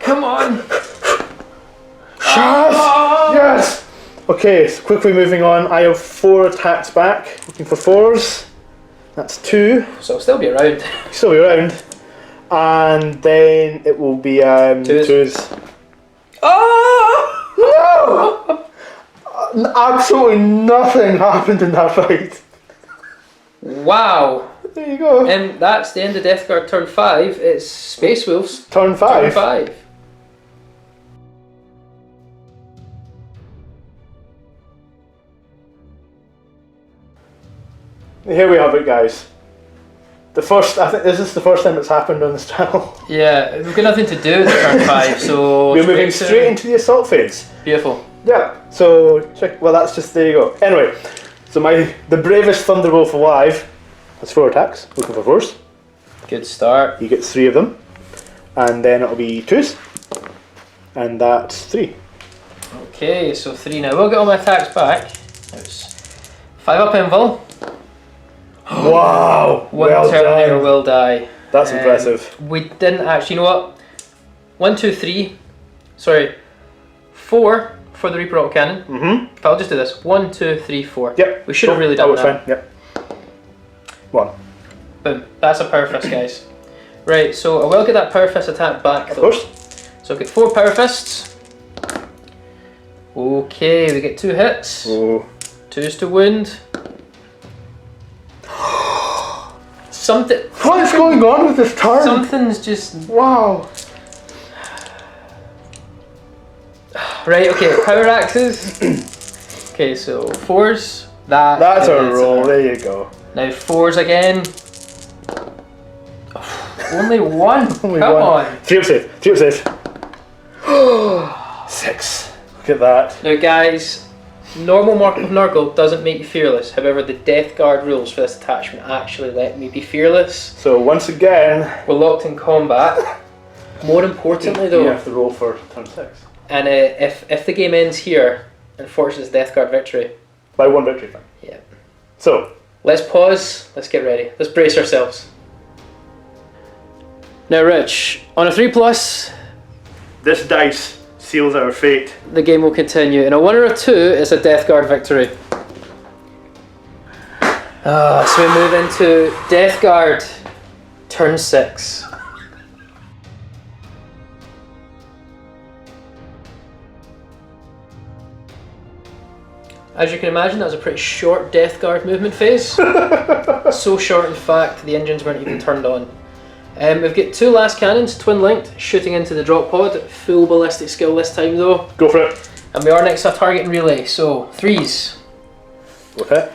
Come on.
Yes. Yes. Okay, so quickly moving on. I have 4 attacks back. Looking for 4s. That's 2.
So I'll still be around.
Still be around. And then it will be 2s.
Oh!
No! Absolutely nothing happened in that fight.
Wow.
There you go.
And that's the end of Death Guard turn 5. It's Space Wolves.
Turn 5.
Turn 5.
Here we have it, guys. I think this is the first time it's happened on this channel.
Yeah, we've got nothing to do with turn 5, so...
We're moving straight into the assault phase.
Beautiful.
Yeah, so, well that's just, there you go. Anyway, so the bravest Thunderwolf alive has 4 attacks, looking for 4s.
Good start.
He gets 3 of them. And then it'll be 2s. And that's 3.
Okay, so 3 now. We'll get all my attacks back. It's 5 up invul.
Wow!
1
well
Terminator
done.
will die.
That's impressive.
We didn't actually, you know what? 1, 2, 3. Sorry. 4 for the Reaper Auto Cannon.
Mm-hmm.
I'll just do this. 1, 2, 3, 4.
Yep.
We should have really done that.
Fine. Yep. 1.
Boom. That's a Power Fist, guys. Right, so I will get that Power Fist attack back, though.
Of course.
So I've got 4 Power Fists. Okay, we get 2 hits.
Oh.
2s to wound. Something.
What is going on with this turn?
Something's just.
Wow.
Right, okay, power axes. Okay, so 4s.
That's a roll, there you go.
Now 4s again. Only one.
Only
Come
one.
on.
3 up save. 3 up save. 6. Look at that.
Now guys, normal Mark of Nurgle doesn't make you fearless. However, the Death Guard rules for this attachment actually let me be fearless.
So once again,
we're locked in combat. More importantly though,
you have to roll for turn 6.
And if the game ends here, unfortunately it's Death Guard victory.
By 1 victory.
Yeah.
So
let's pause, let's get ready. Let's brace ourselves. Now Rich, on a 3+,
this dice seals our fate.
the game will continue. In a 1 or a 2, it's a Death Guard victory. So we move into Death Guard, turn 6. As you can imagine, that was a pretty short Death Guard movement phase. So short, in fact, the engines weren't even turned on. We've got 2 last cannons, twin linked, shooting into the drop pod. Full ballistic skill this time though.
Go for it.
And we are next to a targeting relay, so 3s.
Okay.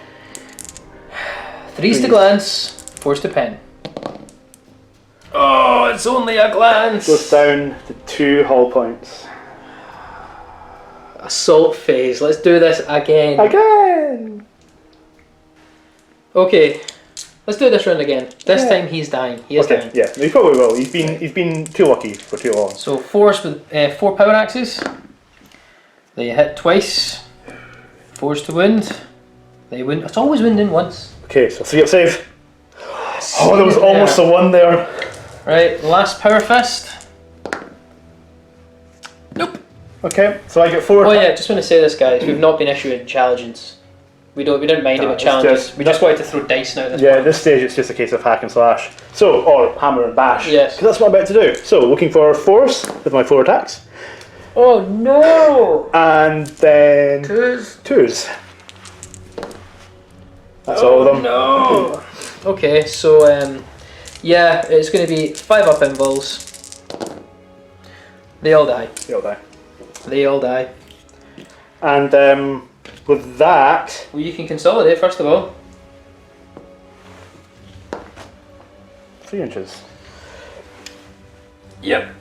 3s to glance, 4s to pen. Oh, it's only a glance!
Goes down to 2 hull points.
Assault phase, let's do this again.
Again!
Okay, let's do this round again. This time he's dying. He is dying.
Yeah, he probably will. He's been too lucky for too long.
So 4s with 4 power axes. They hit twice. 4s to wound. They wound. It's always wounding once.
Okay, so 3 up save. Oh, there was almost a 1 there.
Right, last power fist. Nope.
Okay, so I get 4.
Oh yeah, just want to say this, guys. We've not been issuing challenges. We didn't mind about challenges. We just wanted to throw dice now.
At this stage it's just a case of hack and slash. So, or hammer and bash.
Yes.
Because that's what I'm about to do. So, looking for 4s with my 4 attacks.
Oh no!
And then 2s. That's all of them.
No! Okay, so yeah, it's going to be 5 up invuls. They all die.
They all die.
They all die.
And with that...
Well, you can consolidate first of all.
3 inches.
Yep.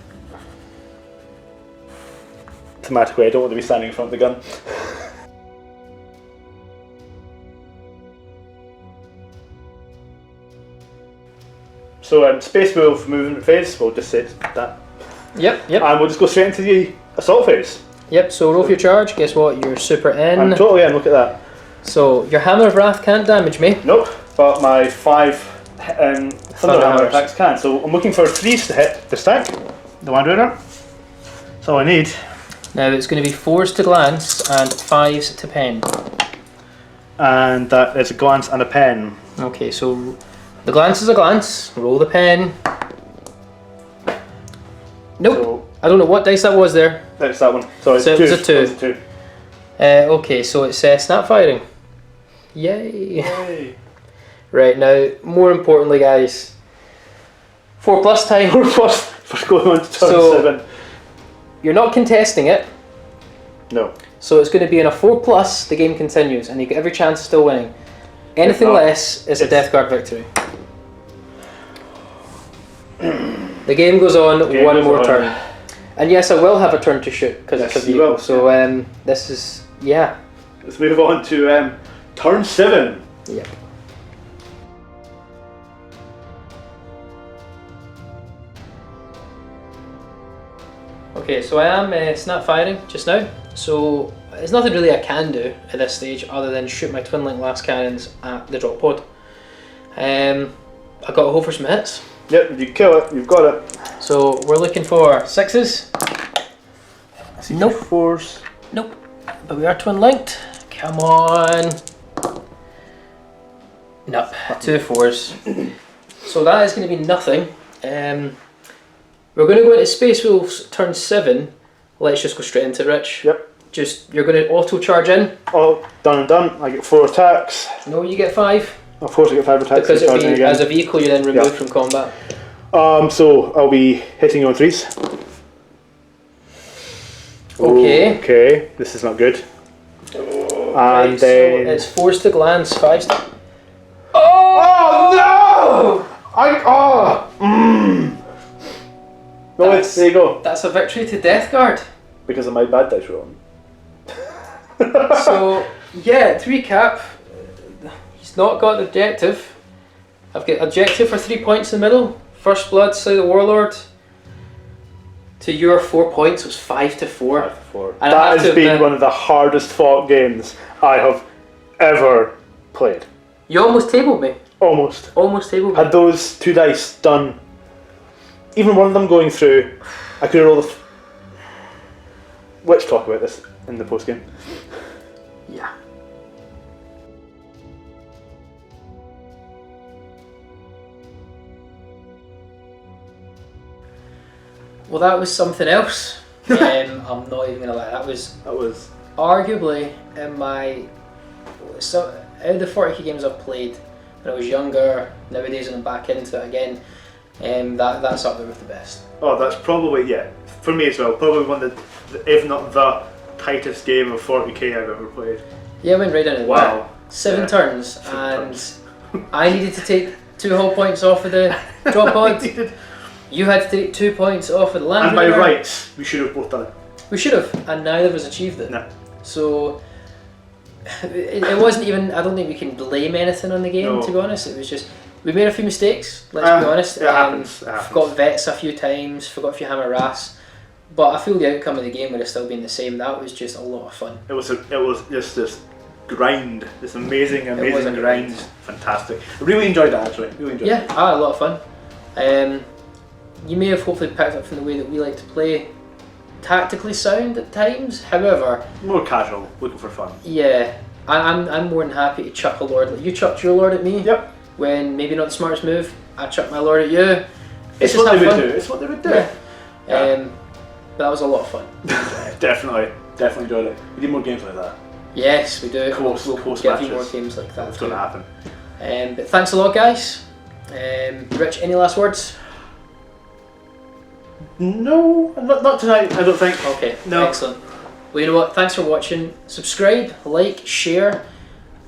Thematically, I don't want to be standing in front of the gun. So Space Wolf movement phase, we'll just say that.
Yep.
And we'll just go straight into the assault phase.
Yep, so roll for your charge. Guess what? You're super in.
I'm totally in, look at that.
So your Hammer of Wrath can't damage me.
Nope, but my 5 Thunderhammer attacks can. So I'm looking for 3s to hit this tank, the Land Raider. That's all I need.
Now it's going to be 4s to glance and 5s to pen.
And that is a glance and a pen.
Okay, so the glance is a glance. Roll the pen. Nope.
So
I don't know what dice that was there.
that's that one. So it's
So it
2.
was a 2.
It's a 2.
Okay, so it's snap firing. Yay.
Yay.
Right, now, more importantly, guys, 4+ time.
4+ for going on to turn
So-
7.
You're not contesting it,
No.
so it's going to be in a 4+, the game continues, and you get every chance of still winning. Anything
not,
less is a Death Guard victory. The game goes on
Game
one
goes
more
on.
turn. And yes, I will have a turn to shoot, because
Yes,
it's a
you
vehicle.
will.
So this is, yeah.
Let's move on to turn 7.
Yep. Okay, so I am snap firing just now, so there's nothing really I can do at this stage other than shoot my twin link last cannons at the drop pod. I got to hope for some hits.
Yep, you kill it, you've got it.
So we're looking for 6s. Nope.
4s.
Nope. But we are twin linked. Come on. Nope. 2 4s. So that is going to be nothing. We're going to go into Space Wolves turn 7. Let's just go straight into it, Rich.
Yep.
Just, you're going to auto charge in.
All done and done. I get 4 attacks.
No, you get 5.
Of course I get 5 attacks.
Because
and
it'll
charging
be,
again.
as a vehicle, you're then removed
Yeah.
from combat.
So I'll be hitting you on 3s.
Okay.
Okay, this is not good.
Right,
And
so
then...
it's forced to glance 5 star.
Oh no! No, there you go.
That's a victory to Death Guard.
Because of my bad dice rolling.
So, yeah, to recap, he's not got the objective. I've got objective for 3 points in the middle. First Blood, Slay the Warlord. To your 4 points was 5 to 4.
5 to 4.
And
That has been one of the hardest fought games I have ever played.
You almost tabled me.
Almost.
Almost tabled me.
Had those 2 dice done, even one of them going through, I could have rolled a... Let's talk about this in the post game.
Yeah. Well, that was something else. I'm not even gonna lie. That was arguably in my out of the 40k games I've played when I was younger. Nowadays, when I'm back into it again, that's up there with the best.
Oh, that's probably, yeah, for me as well, probably one of the, if not the tightest game of 40k I've ever played.
Yeah, I went right down to the
Wow.
wire. 7 turns,
7
and
turns.
I needed to take 2 whole points off of the drop pod. You had to take 2 points off of the land.
And by
runner.
rights, we should have both done it.
We should have, and neither of us achieved it.
No.
So it wasn't even. I don't think we can blame anything on the game.
No.
To be honest, it was just we made a few mistakes. Let's be honest.
It happens. It happens.
Forgot vets a few times. Forgot a few hammer ras. But I feel the outcome of the game would have still been the same. That was just a lot of fun.
It was just this grind, this amazing
was a grind.
Fantastic. I really enjoyed that actually. Really enjoyed it.
Yeah, I had a lot of fun. You may have hopefully picked up from the way that we like to play. Tactically sound at times, however,
More casual, looking for fun.
yeah, I'm more than happy to chuck a lord. Like you chucked your lord at me.
Yep.
When maybe not the smartest move, I chucked my lord at you.
It's
just
what they
have
would
fun.
do. It's what they would do.
Yeah.
Yeah.
But that was a lot of fun.
Definitely enjoyed it. We need more games like that.
Yes, we do.
Close
We'll
matches.
give you more games like that.
It's going to happen.
But thanks a lot, guys. Rich, any last words?
No, not tonight. I don't think.
Okay.
No.
Excellent. Well, you know what? Thanks for watching. Subscribe, like, share.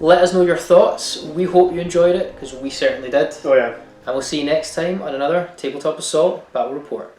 Let us know your thoughts. We hope you enjoyed it because we certainly did.
Oh yeah.
And we'll see you next time on another Tabletop Assault Battle Report.